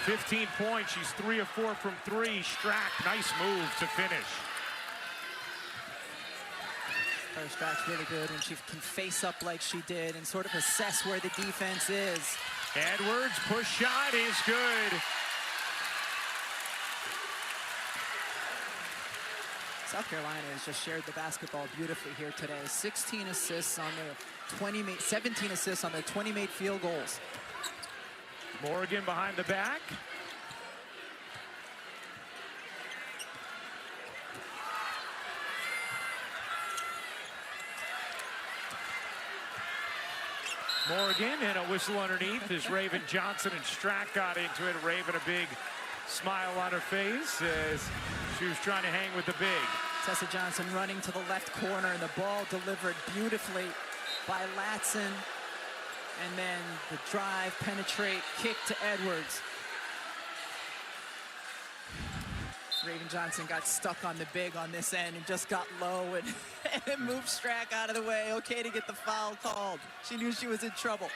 15 points. She's 3 of 4 from 3. Strack, nice move to finish. Strack's really good when she can face up like she did and sort of assess where the defense is. Edwards, push shot is good. South Carolina has just shared the basketball beautifully here today. 16 assists on their 17 assists on their 20 made field goals. Morgan behind the back. Morgan and a whistle underneath as Raven Johnson and Strack got into it. Raven, a big smile on her face as she was trying to hang with the big. Tessa Johnson running to the left corner, and the ball delivered beautifully by Latson. And then the drive, penetrate, kick to Edwards. Raven Johnson got stuck on the big on this end and just got low and moved Strack out of the way. Okay to get the foul called. She knew she was in trouble.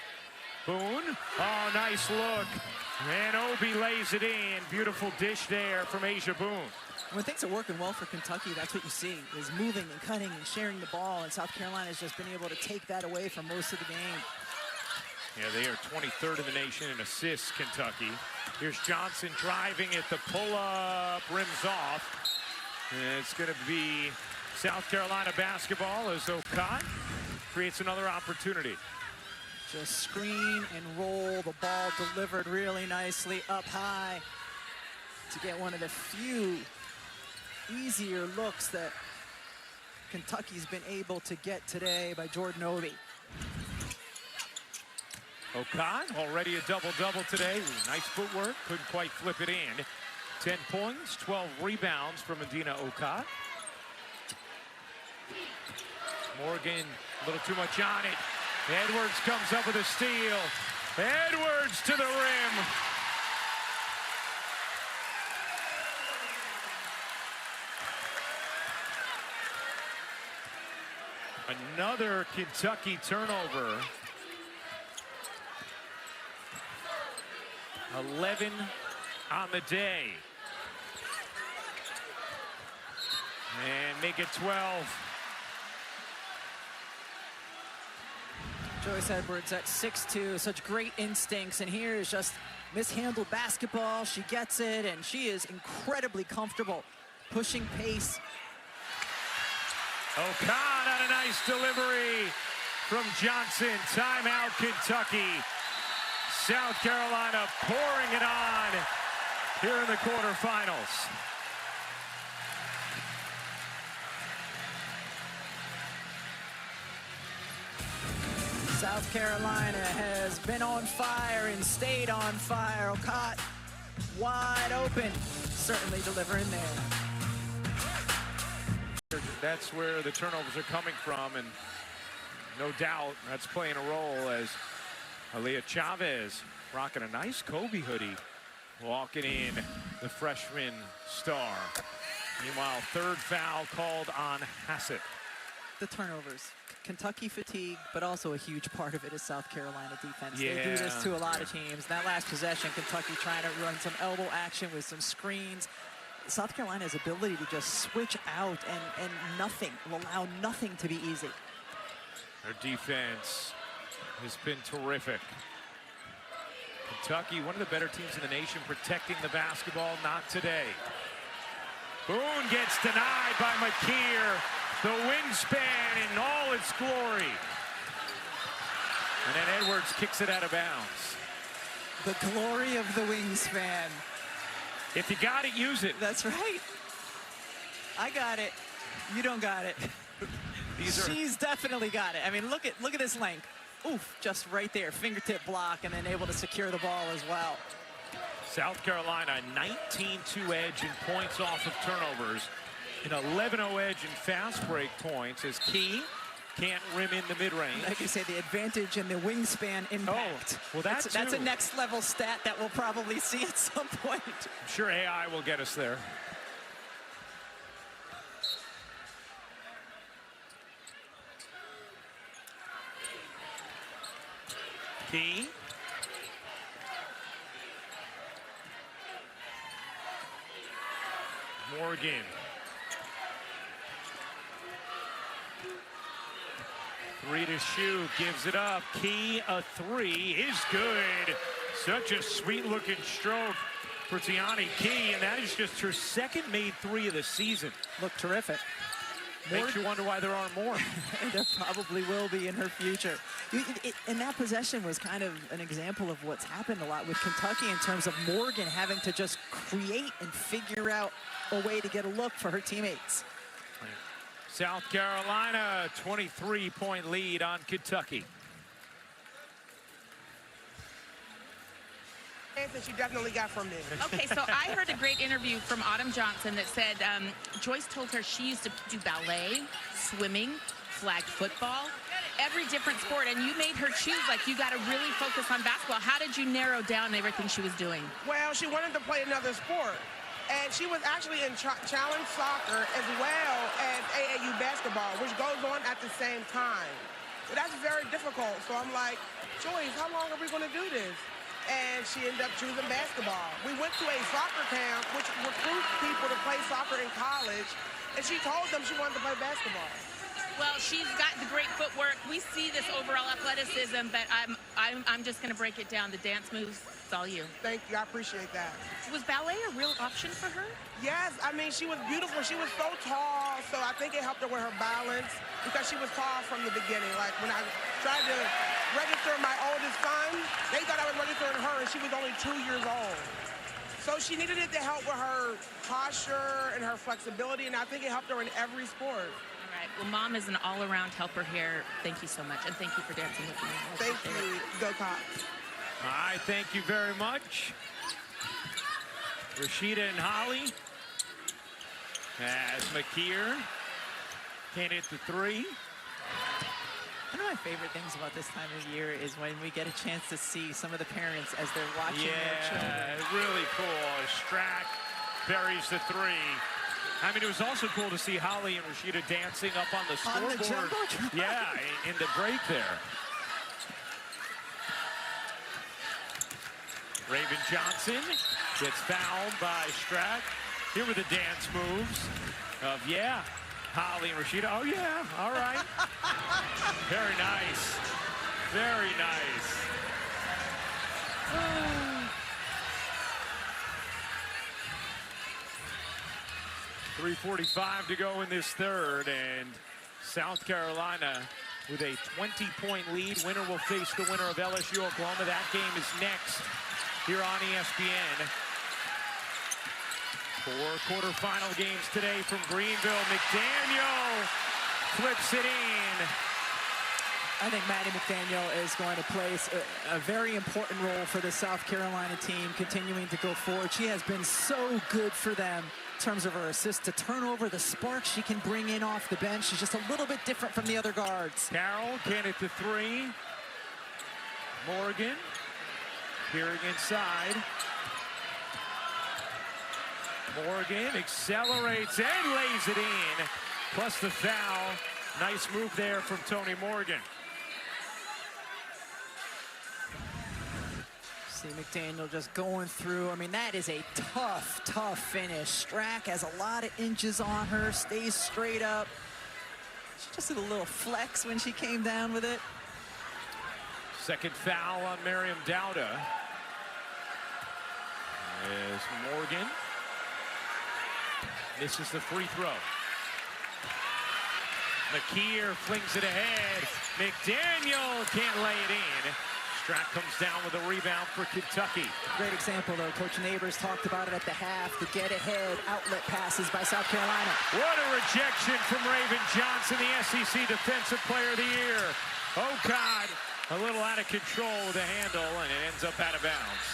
Boone. Oh, nice look. And Obi lays it in. Beautiful dish there from Asia Boone. When things are working well for Kentucky, that's what you see, is moving and cutting and sharing the ball, and South Carolina has just been able to take that away for most of the game. Yeah, they are 23rd in the nation in assists, Kentucky. Here's Johnson driving at the pull-up, rims off. And it's going to be South Carolina basketball as Okot creates another opportunity. Just screen and roll, the ball delivered really nicely up high to get one of the few easier looks that Kentucky's been able to get today by Jordan Obi. Okot already a double-double today. Nice footwork, couldn't quite flip it in. 10 points, 12 rebounds from Medina Okot. Morgan, a little too much on it. Edwards comes up with a steal. Edwards to the rim. Another Kentucky turnover. 11 on the day. And make it 12. Joyce Edwards at 6'2", such great instincts, and here is just mishandled basketball. She gets it, and she is incredibly comfortable pushing pace. Okot on a nice delivery from Johnson. Timeout, Kentucky. South Carolina pouring it on here in the quarterfinals. South Carolina has been on fire and stayed on fire. Okot wide open, certainly delivering there. That's where the turnovers are coming from, and no doubt that's playing a role as Aaliyah Chavez rocking a nice Kobe hoodie, walking in the freshman star. Meanwhile, third foul called on Hassett. The turnovers. Kentucky fatigue, but also a huge part of it is South Carolina defense. Yeah. They do this to a lot of teams. That last possession, Kentucky trying to run some elbow action with some screens. South Carolina's ability to just switch out and nothing, will allow nothing to be easy. Their defense has been terrific. Kentucky, one of the better teams in the nation, protecting the basketball, not today. Boone gets denied by McKeer. The wingspan in all its glory. And then Edwards kicks it out of bounds. The glory of the wingspan. If you got it, use it. That's right. I got it. You don't got it. She's definitely got it. I mean, look at this length. Oof, just right there. Fingertip block and then able to secure the ball as well. South Carolina, 19-2 edge in points off of turnovers. An 11-0 edge in fast break points as Key can't rim in the mid-range. Like I say, the advantage in the wingspan impact. Oh, well, that's a next level stat that we'll probably see at some point. I'm sure AI will get us there. Key. Morgan. Three to shoot, gives it up. Key, a three is good. Such a sweet-looking stroke for Tiani Key, and that is just her second made three of the season. Looked terrific. Makes you wonder why there aren't more. There probably will be in her future. And that possession was kind of an example of what's happened a lot with Kentucky in terms of Morgan having to just create and figure out a way to get a look for her teammates. South Carolina, 23-point lead on Kentucky. That you definitely got from this. Okay, so I heard a great interview from Autumn Johnson that said Joyce told her she used to do ballet, swimming, flag football, every different sport, and you made her choose, like, you got to really focus on basketball. How did you narrow down everything she was doing? Well, she wanted to play another sport. And she was actually in challenge soccer as well as AAU basketball, which goes on at the same time. That's very difficult. So I'm like, Joyce, how long are we going to do this? And she ended up choosing basketball. We went to a soccer camp, which recruits people to play soccer in college, and she told them she wanted to play basketball. Well, she's got the great footwork. We see this overall athleticism, but I'm just going to break it down. The dance moves, it's all you. Thank you. I appreciate that. Was ballet a real option for her? Yes. I mean, she was beautiful. She was so tall, so I think it helped her with her balance because she was tall from the beginning. Like, when I tried to register my oldest son, they thought I was registering her, and she was only 2 years old. So she needed it to help with her posture and her flexibility, and I think it helped her in every sport. All right. Well, Mom is an all-around helper here. Thank you so much, and thank you for dancing with me. Thank you. Go Cox. All right, thank you very much. Rashida and Holly. As McKeer can't hit the three. One of my favorite things about this time of year is when we get a chance to see some of the parents as they're watching their children. Yeah, really cool. Strack buries the three. I mean, it was also cool to see Holly and Rashida dancing up on the scoreboard. Yeah, in the break there. Raven Johnson gets fouled by Strack. Here were the dance moves of, yeah, Holly and Rashida. Oh, yeah, all right. Very nice. Very nice. 3:45 to go in this third, and South Carolina with a 20-point lead. Winner will face the winner of LSU Oklahoma. That game is next here on ESPN. 4 quarterfinal games today from Greenville. McDaniel flips it in. I think Maddie McDaniel is going to play a very important role for the South Carolina team, continuing to go forward. She has been so good for them in terms of her assist to turnover, the spark she can bring in off the bench. She's just a little bit different from the other guards. Carroll can't hit the three. Morgan peering inside. Morgan accelerates and lays it in, plus the foul. Nice move there from Tony Morgan. See McDaniel just going through. I mean, that is a tough, tough finish. Strack has a lot of inches on her, stays straight up. She just did a little flex when she came down with it. Second foul on Miriam Dowda. As Morgan misses the free throw. McKeer flings it ahead. McDaniel can't lay it in. Strack comes down with a rebound for Kentucky. Great example, though. Coach Neighbors talked about it at the half. The get-ahead outlet passes by South Carolina. What a rejection from Raven Johnson, the SEC Defensive Player of the Year. Oh, God. A little out of control with the handle, and it ends up out of bounds.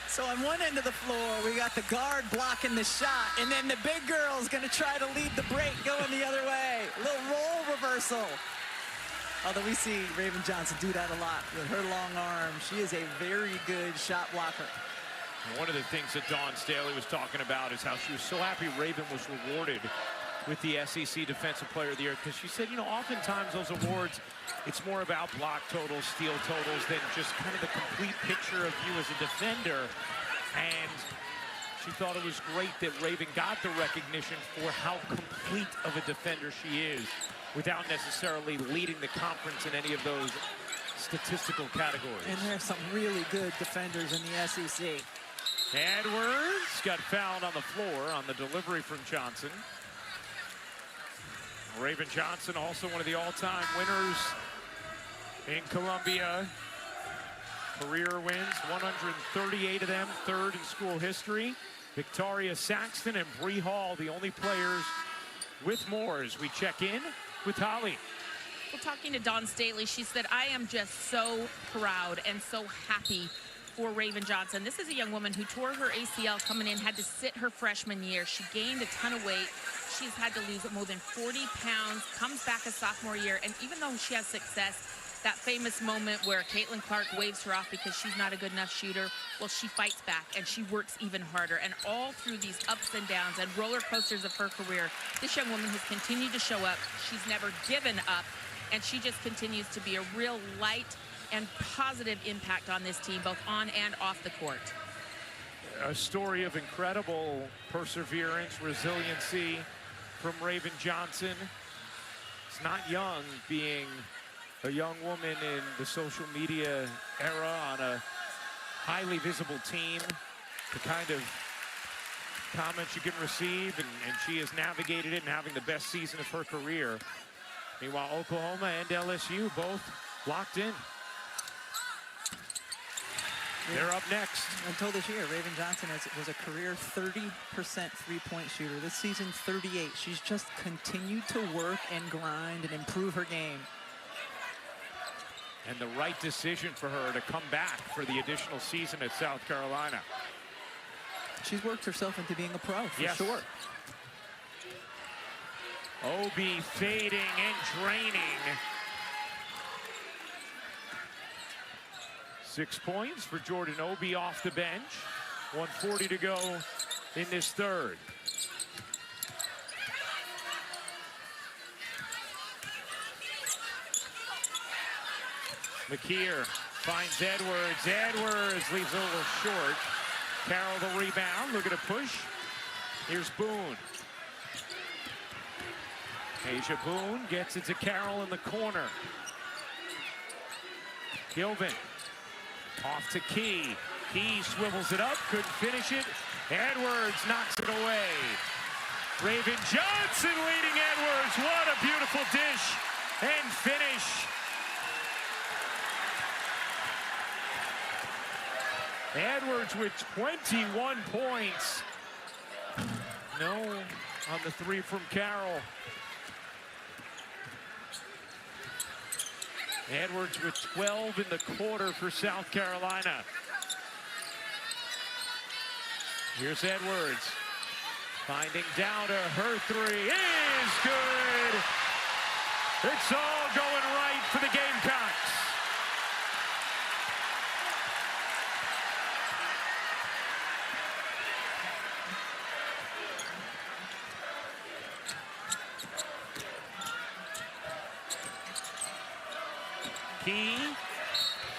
So on one end of the floor, we got the guard blocking the shot, and then the big girl's going to try to lead the break going the other way. A little roll reversal. Although we see Raven Johnson do that a lot with her long arm. She is a very good shot blocker. And one of the things that Dawn Staley was talking about is how she was so happy Raven was rewarded with the SEC Defensive Player of the Year, because she said, you know, oftentimes those awards, it's more about block totals, steal totals, than just kind of the complete picture of you as a defender. And she thought it was great that Raven got the recognition for how complete of a defender she is, without necessarily leading the conference in any of those statistical categories. And there's some really good defenders in the SEC. Edwards got fouled on the floor on the delivery from Johnson. Raven Johnson, also one of the all-time winners in Columbia. Career wins, 138 of them, third in school history. Victoria Saxton and Bree Hall, the only players with more, as we check in with Holly. Well, talking to Dawn Staley, she said, I am just so proud and so happy for Raven Johnson. This is a young woman who tore her ACL coming in, had to sit her freshman year. She gained a ton of weight. She's had to lose more than 40 pounds, comes back a sophomore year, and even though she has success, that famous moment where Caitlin Clark waves her off because she's not a good enough shooter. Well, she fights back and she works even harder. And all through these ups and downs and roller coasters of her career, this young woman has continued to show up. She's never given up, and she just continues to be a real light and positive impact on this team, both on and off the court. A story of incredible perseverance, resiliency from Raven Johnson. It's not young being a young woman in the social media era on a highly visible team. The kind of comments you can receive, and she has navigated it and having the best season of her career. Meanwhile, Oklahoma and LSU both locked in. They're up next. Until this year, Raven Johnson was a career 30% three-point shooter. This season, 38. She's just continued to work and grind and improve her game. And the right decision for her to come back for the additional season at South Carolina. She's worked herself into being a pro, for yes. sure. Obi fading and draining. 6 points for Jordan Obi off the bench. 1:40 to go in this third. McKeer finds Edwards. Edwards leaves a little short. Carroll the rebound. Look at a push. Here's Boone. Asia Boone gets it to Carroll in the corner. Gilvin off to Key. Key swivels it up, couldn't finish it. Edwards knocks it away. Raven Johnson leading Edwards. What a beautiful dish and finish. Edwards with 21 points. No on the three from Carroll. Edwards with 12 in the quarter for South Carolina. Here's Edwards. Finding Dowda. Her three is good. It's all going right for the Gamecocks. Key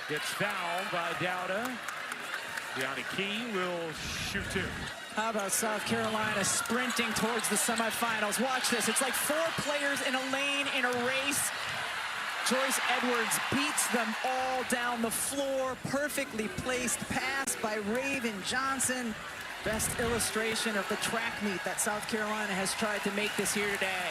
gets fouled by Dowda. Gianni Key will shoot two. How about South Carolina sprinting towards the semifinals? Watch this. It's like 4 players in a lane in a race. Joyce Edwards beats them all down the floor. Perfectly placed pass by Raven Johnson. Best illustration of the track meet that South Carolina has tried to make this here today.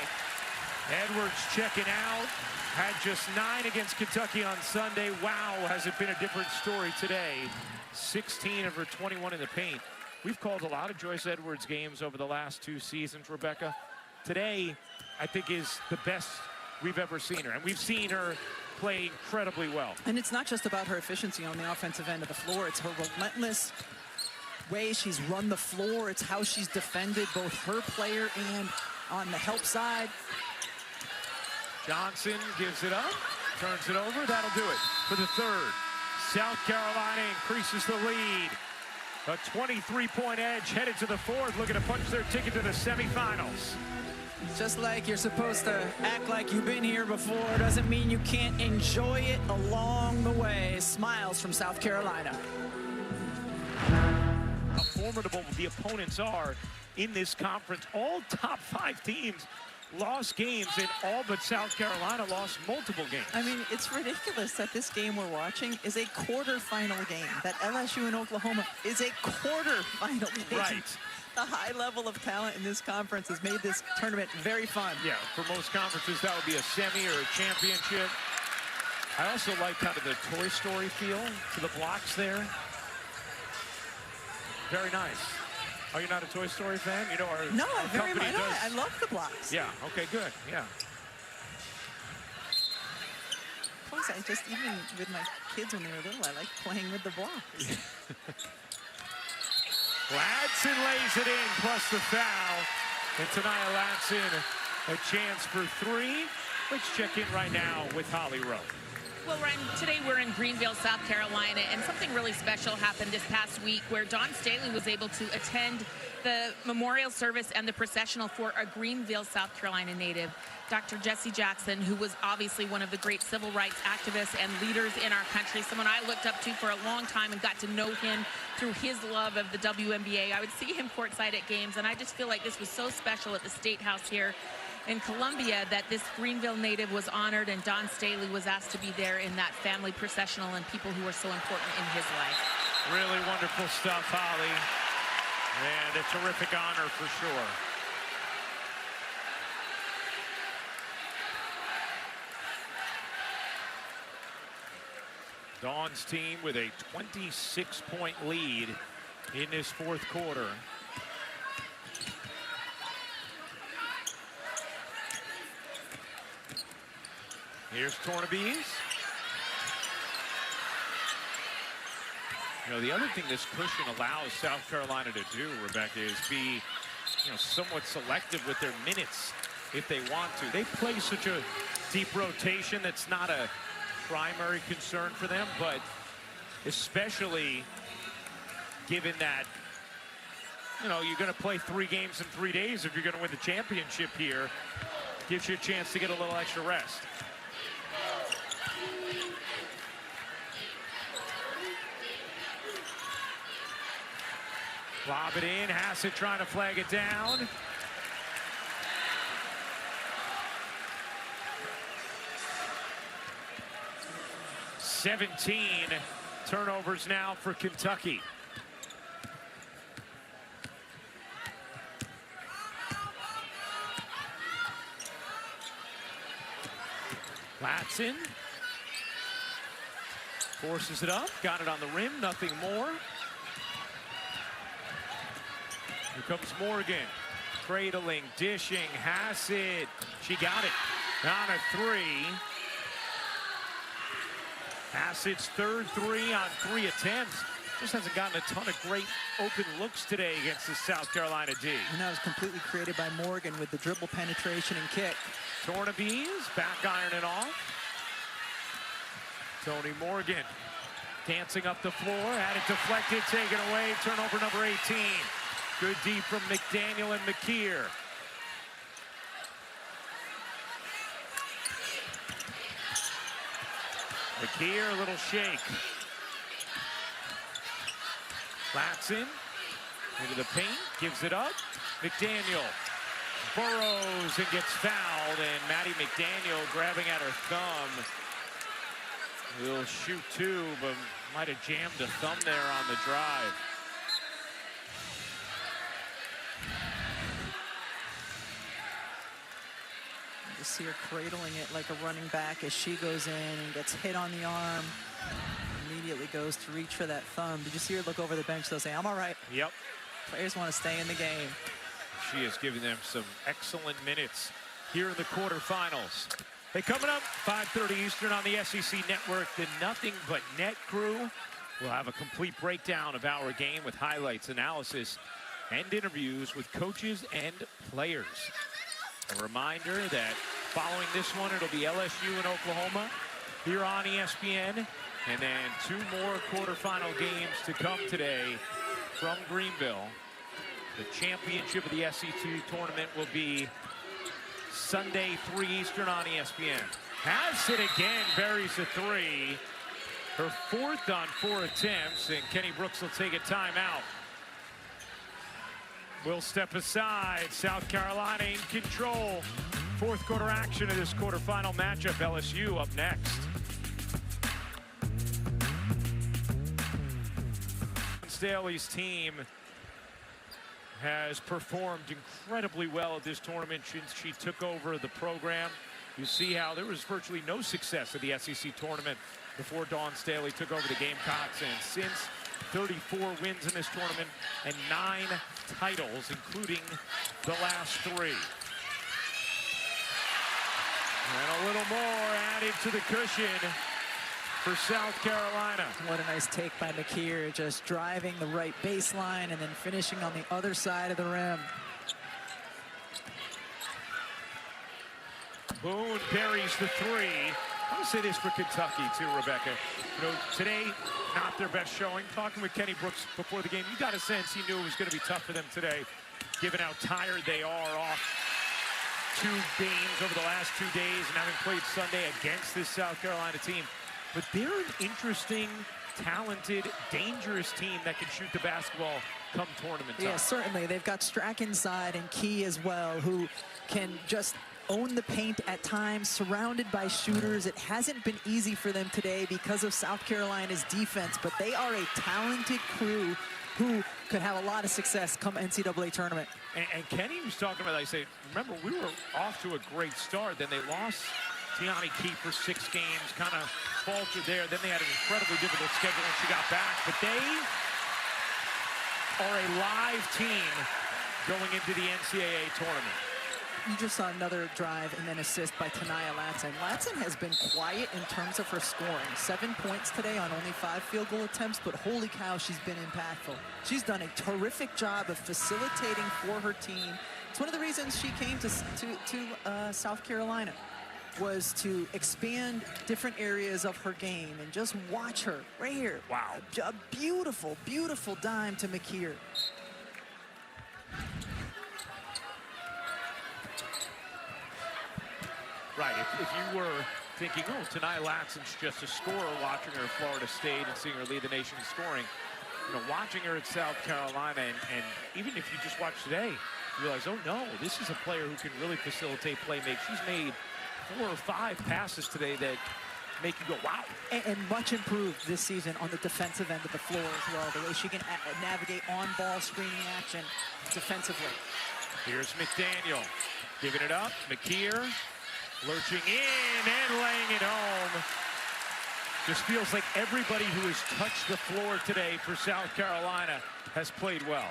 Edwards checking out. Had just 9 against Kentucky on Sunday. Wow, has it been a different story today. 16 of her 21 in the paint. We've called a lot of Joyce Edwards games over the last 2 seasons, Rebecca. Today, I think, is the best we've ever seen her. And we've seen her play incredibly well. And it's not just about her efficiency on the offensive end of the floor. It's her relentless way she's run the floor. It's how she's defended both her player and on the help side. Johnson gives it up, turns it over. That'll do it for the third. South Carolina increases the lead. A 23-point edge headed to the fourth, looking to punch their ticket to the semifinals. Just like you're supposed to act like you've been here before doesn't mean you can't enjoy it along the way. Smiles from South Carolina. How formidable the opponents are in this conference. All top 5 teams lost games, and all but South Carolina lost multiple games. I mean, it's ridiculous that this game we're watching is a quarterfinal game. That LSU and Oklahoma is a quarterfinal game. Right. The high level of talent in this conference has made this tournament very fun. Yeah, for most conferences, that would be a semi or a championship. I also like kind of the Toy Story feel to the blocks there. Very nice. Are you not a Toy Story fan? You know, our very company much. does. I love the blocks. Yeah, okay, good, yeah. Plus, I just, even with my kids when they were little, I like playing with the blocks. Ladson lays it in, plus the foul. And Tanaya Ladson, a chance for 3. Let's check in right now with Holly Rowe. Well, Ryan, today we're in Greenville, South Carolina, and something really special happened this past week where Dawn Staley was able to attend the memorial service and the processional for a Greenville, South Carolina native, Dr. Jesse Jackson, who was obviously one of the great civil rights activists and leaders in our country, someone I looked up to for a long time and got to know him through his love of the WNBA. I would see him courtside at games, and I just feel like this was so special at the State House here in Columbia that this Greenville native was honored, and Dawn Staley was asked to be there in that family processional and people who were so important in his life. Really wonderful stuff, Holly. And a terrific honor for sure. Dawn's team with a 26-point lead in this fourth quarter. Here's Tornabees. You know, the other thing this cushion allows South Carolina to do, Rebecca, is be, somewhat selective with their minutes if they want to. They play such a deep rotation that's not a primary concern for them, but especially given that, you're going to play 3 games in 3 days if you're going to win the championship here, gives you a chance to get a little extra rest. Lob it in, Hassett trying to flag it down. "17 turnovers now for Kentucky. Latson forces it up, got it on the rim, nothing more. Here comes Morgan, cradling, dishing, Hassett. She got it, on a 3. Hassett's third 3 on 3 attempts. Just hasn't gotten a ton of great open looks today against the South Carolina D. And that was completely created by Morgan with the dribble penetration and kick. Tornabees back ironing off. Tony Morgan dancing up the floor, had it deflected, taken away, turnover number 18. Good D from McDaniel and McKeer. McKeer, a little shake. Latson into the paint, gives it up. McDaniel burrows and gets fouled, and Maddie McDaniel grabbing at her thumb. Will shoot 2, but might have jammed a thumb there on the drive. You see her cradling it like a running back as she goes in and gets hit on the arm. Immediately goes to reach for that thumb. Did you see her look over the bench though, say, "I'm all right"? Yep. Players want to stay in the game. She is giving them some excellent minutes here in the quarterfinals. Hey, coming up, 5:30 Eastern on the SEC Network, the Nothing But Net crew will have a complete breakdown of our game with highlights, analysis, and interviews with coaches and players. A reminder that following this one, it'll be LSU and Oklahoma here on ESPN. And then 2 more quarterfinal games to come today from Greenville. The championship of the SEC tournament will be Sunday, 3 Eastern on ESPN. Hassett again, buries a 3. Her 4th on 4 attempts, and Kenny Brooks will take a timeout. We'll step aside. South Carolina in control. 4th quarter action of this quarterfinal matchup. LSU up next. Staley's team has performed incredibly well at this tournament since she took over the program. You see how there was virtually no success at the SEC tournament before Dawn Staley took over the Gamecocks, and since 34 wins in this tournament and 9 titles, including the last 3. And a little more added to the cushion for South Carolina. What a nice take by McKeer, just driving the right baseline and then finishing on the other side of the rim. Boone buries the 3. I want to say this for Kentucky, too, Rebecca. You know, today, not their best showing. Talking with Kenny Brooks before the game, you got a sense he knew it was going to be tough for them today, given how tired they are off 2 games over the last 2 days and having played Sunday against this South Carolina team. But they're an interesting, talented, dangerous team that can shoot the basketball come tournament time. Yeah, certainly. They've got Strack inside and Key as well, who can just own the paint at times, surrounded by shooters. It hasn't been easy for them today because of South Carolina's defense, but they are a talented crew who could have a lot of success come NCAA tournament. And Kenny was talking about, I say, remember, we were off to a great start. Then they lost Tiani Key for 6 games, kind of faltered there. Then they had an incredibly difficult schedule when she got back. But they are a live team going into the NCAA tournament. You just saw another drive and then assist by Tanaya Latson. Latson has been quiet in terms of her scoring. 7 points today on only 5 field goal attempts, but holy cow, she's been impactful. She's done a terrific job of facilitating for her team. It's one of the reasons she came to South Carolina, was to expand different areas of her game. And just watch her right here. Wow. A beautiful, beautiful dime to McKeer. Right, if you were thinking, oh, Tanaya Latson's just a scorer, watching her at Florida State and seeing her lead the nation in scoring, you know, watching her at South Carolina, and even if you just watch today, you realize, oh no, this is a player who can really facilitate playmake. She's made 4 or 5 passes today that make you go, wow. And much improved this season on the defensive end of the floor as well, the way she can navigate on-ball screening action defensively. Here's McDaniel giving it up. McKeer lurching in and laying it home. Just feels like everybody who has touched the floor today for South Carolina has played well.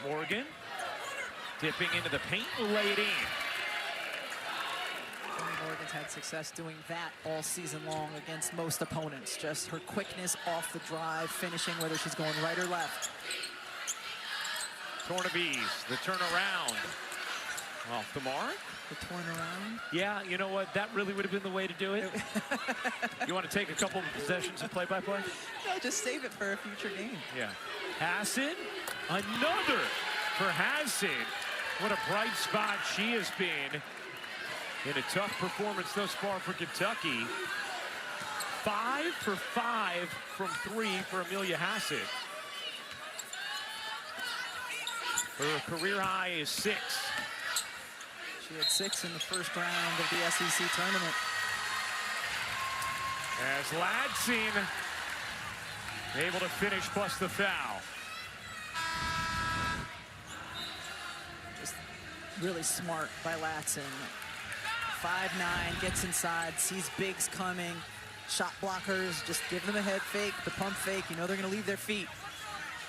Morgan dipping into the paint, laid in. Morgan's had success doing that all season long against most opponents. Just her quickness off the drive, finishing whether she's going right or left. Tornabees, the turnaround. Off the mark. The turnaround. Yeah, you know what? That really would have been the way to do it. You want to take a couple of possessions and play-by-play? No, just save it for a future game. Yeah. Hassan, another for Hassan. What a bright spot she has been in a tough performance thus far for Kentucky. 5 for 5 from 3 for Amelia Hassan. Her career high is 6. She had 6 in the first round of the SEC tournament. As Ladson able to finish plus the foul. Just really smart by Latson. 5'9", gets inside, sees bigs coming, shot blockers, just give them a head fake, the pump fake. You know they're going to leave their feet.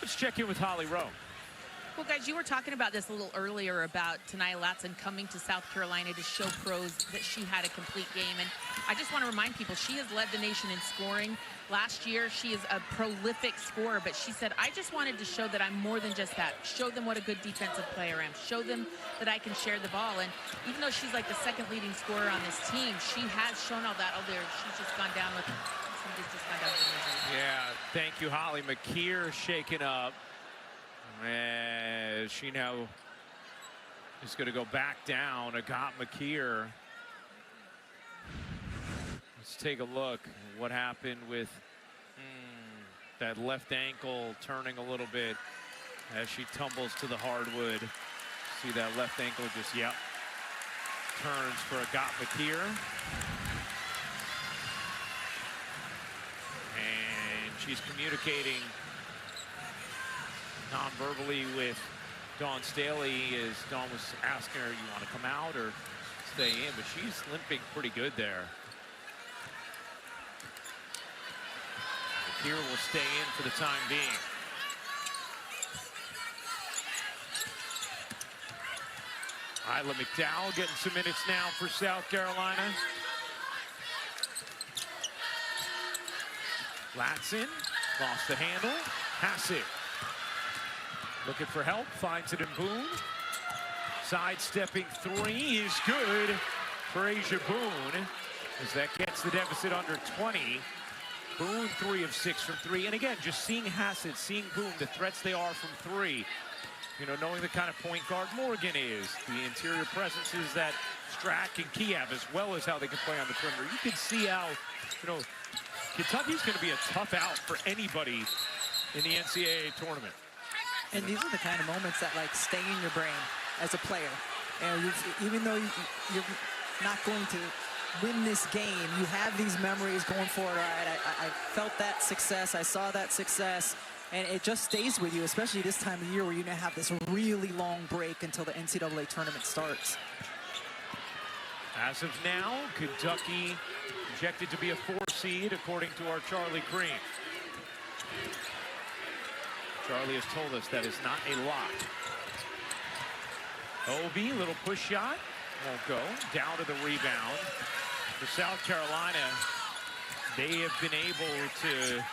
Let's check in with Holly Rowe. Well, guys, you were talking about this a little earlier about Tanaya Latson coming to South Carolina to show pros that she had a complete game. And I just want to remind people, she has led the nation in scoring. Last year, she is a prolific scorer, but she said, I just wanted to show that I'm more than just that. Show them what a good defensive player I am. Show them that I can share the ball. And even though she's like the 2nd leading scorer on this team, she has shown all that. Oh, there, she's just gone down with, somebody's just gone down with injury. Yeah, thank you, Holly. McKeer shaken up. And she now is going to go back down. Agat McKeer. Let's take a look at what happened with that left ankle turning a little bit as she tumbles to the hardwood. See that left ankle just, yep, turns for Agat McKeer. And she's communicating non-verbally with Dawn Staley as Dawn was asking her, you want to come out or stay in? But she's limping pretty good there. McKeer will stay in for the time being. Isla McDowell getting some minutes now for South Carolina. Latson lost the handle. Hassett looking for help, finds it in Boone. Sidestepping three is good for Asia Boone, as that gets the deficit under 20. Boone 3 of 6 from three. And again, just seeing Hassett, seeing Boone, the threats they are from three. You know, knowing the kind of point guard Morgan is, the interior presences that Strack and Key have, as well as how they can play on the perimeter. You can see how, you know, Kentucky's going to be a tough out for anybody in the NCAA tournament. And these are the kind of moments that like stay in your brain as a player. And even though you're not going to win this game, you have these memories going forward. All right, I felt that success, I saw that success, and it just stays with you, especially this time of year where you now have this really long break until the NCAA tournament starts. As of now, Kentucky projected to be a 4 seed, according to our Charlie Cream. Charlie has told us that is not a lock. Obi, little push shot, won't go. Down to the rebound. For South Carolina, they have been able to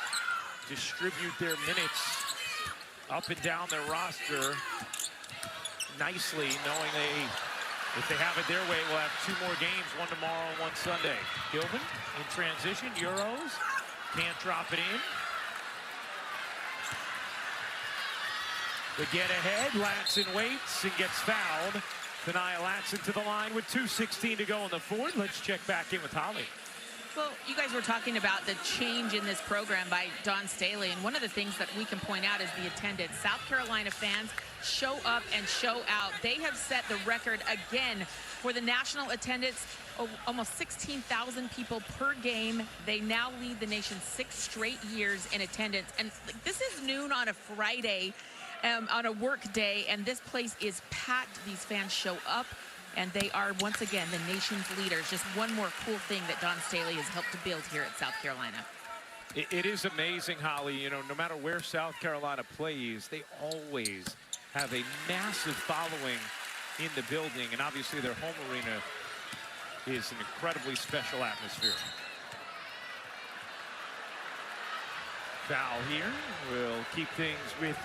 distribute their minutes up and down their roster nicely, knowing if they have it their way, we'll have 2 more games, one tomorrow and one Sunday. Gilvin in transition, Euros, can't drop it in. The get ahead, Latson waits and gets fouled. Tania Latson to the line with 2:16 to go in the fourth. Let's check back in with Holly. Well, you guys were talking about the change in this program by Dawn Staley, and one of the things that we can point out is the attendance. South Carolina fans show up and show out. They have set the record again for the national attendance, almost 16,000 people per game. They now lead the nation 6 straight years in attendance, and this is noon on a Friday. On a work day, and this place is packed. These fans show up, and they are once again the nation's leaders. Just one more cool thing that Dawn Staley has helped to build here at South Carolina. It is amazing, Holly. You know, no matter where South Carolina plays, they always have a massive following in the building, and obviously their home arena is an incredibly special atmosphere. Foul here will keep things with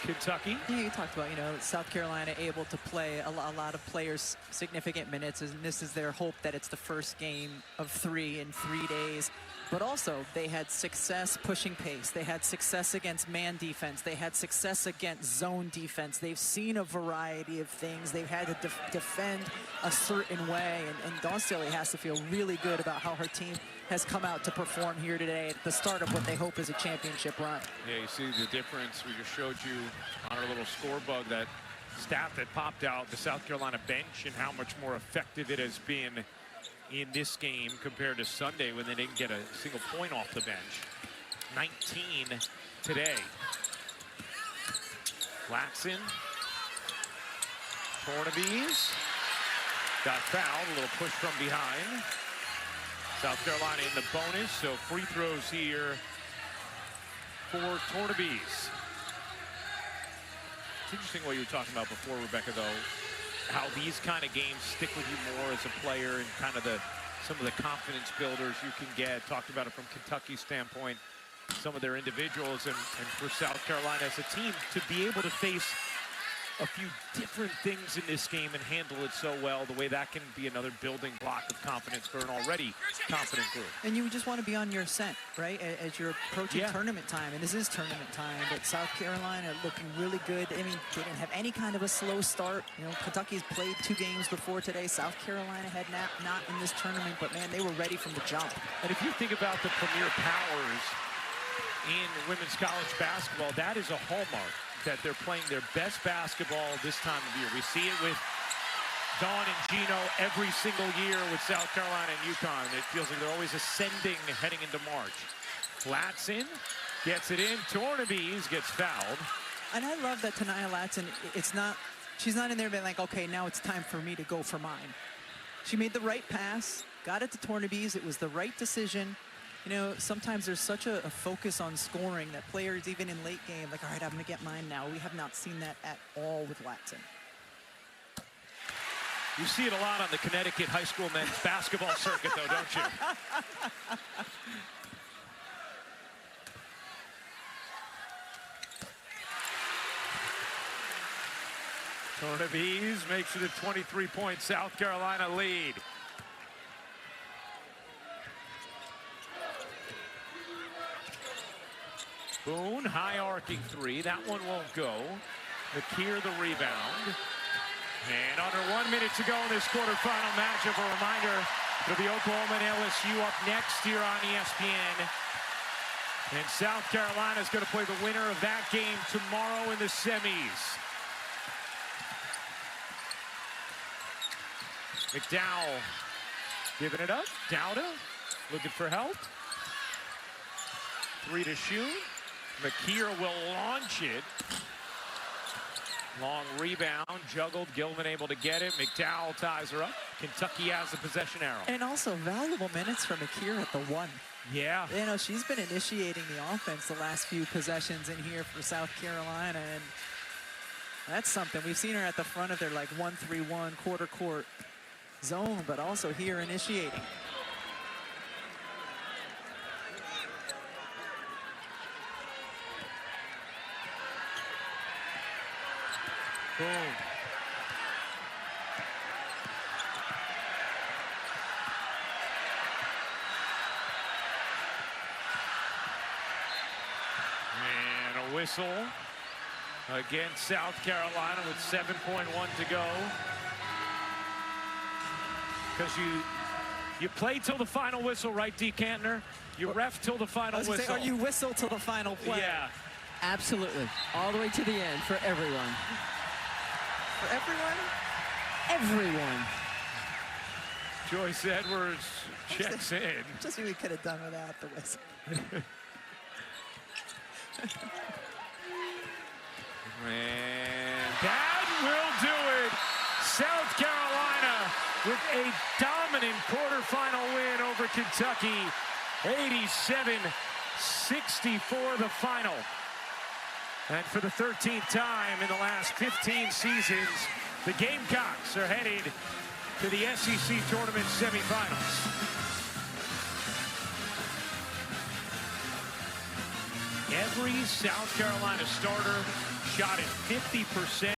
Kentucky. Yeah, you talked about, you know, South Carolina able to play a lot of players significant minutes, and this is their hope that it's the first game of 3 in 3 days. But also, they had success pushing pace. They had success against man defense. They had success against zone defense. They've seen a variety of things. They've had to defend a certain way, and Dawn Staley has to feel really good about how her team has come out to perform here today at the start of what they hope is a championship run. Yeah, you see the difference. We just showed you on our little score bug that stat that popped out, the South Carolina bench, and how much more effective it has been in this game compared to Sunday when they didn't get a single point off the bench. 19 today. Latson. Tornabes got fouled, a little push from behind. South Carolina in the bonus, so free throws here for Tornabes. It's interesting what you were talking about before, Rebecca, though, how these kind of games stick with you more as a player and kind of some of the confidence builders you can get. Talked about it from Kentucky's standpoint, some of their individuals, and for South Carolina as a team to be able to face a few different things in this game and handle it so well, the way that can be another building block of confidence for an already confident group. And you just want to be on your scent, right, as you're approaching tournament time. And this is tournament time, but South Carolina looking really good. I mean, they didn't have any kind of a slow start. You know, Kentucky's played 2 games before today. South Carolina had not in this tournament, but man, they were ready from the jump. And if you think about the premier powers in women's college basketball, that is a hallmark, that they're playing their best basketball this time of year. We see it with Dawn and Gino every single year with South Carolina and UConn. It feels like they're always ascending heading into March. Latson gets it in. Tornabes gets fouled. And I love that Tania Latson, she's not in there being like, okay, now it's time for me to go for mine. She made the right pass, got it to Tornabes. It was the right decision. You know, sometimes there's such a focus on scoring that players, even in late game, like, all right, I'm going to get mine now. We have not seen that at all with Latson. You see it a lot on the Connecticut high school men's basketball circuit, though, don't you? Tornaviz makes it a 23-point South Carolina lead. Boone, high arcing three. That one won't go. McKeer the rebound. And under 1 minute to go in this quarterfinal matchup. A reminder, it'll be Oklahoma and LSU up next here on ESPN. And South Carolina is going to play the winner of that game tomorrow in the semis. McDowell giving it up. Dowda looking for help. Three to shoot. McKeer will launch it. Long rebound, juggled. Gilman able to get it. McDowell ties her up. Kentucky has the possession arrow. And also valuable minutes for McKeer at the one. Yeah. You know, she's been initiating the offense the last few possessions in here for South Carolina, and that's something. We've seen her at the front of their like 1-3-1 quarter court zone, but also here initiating. Boom. And a whistle against South Carolina with 7.1 to go. Because you play till the final whistle, right, D. Cantner? You ref till the final whistle. Say, or you whistle till the final play. Yeah. Absolutely. All the way to the end for everyone. For everyone? Everyone. Joyce Edwards checks in. Just what we could have done without the whistle. And that will do it. South Carolina with a dominant quarterfinal win over Kentucky. 87-64 the final. And for the 13th time in the last 15 seasons, the Gamecocks are headed to the SEC tournament semifinals. Every South Carolina starter shot at 50%.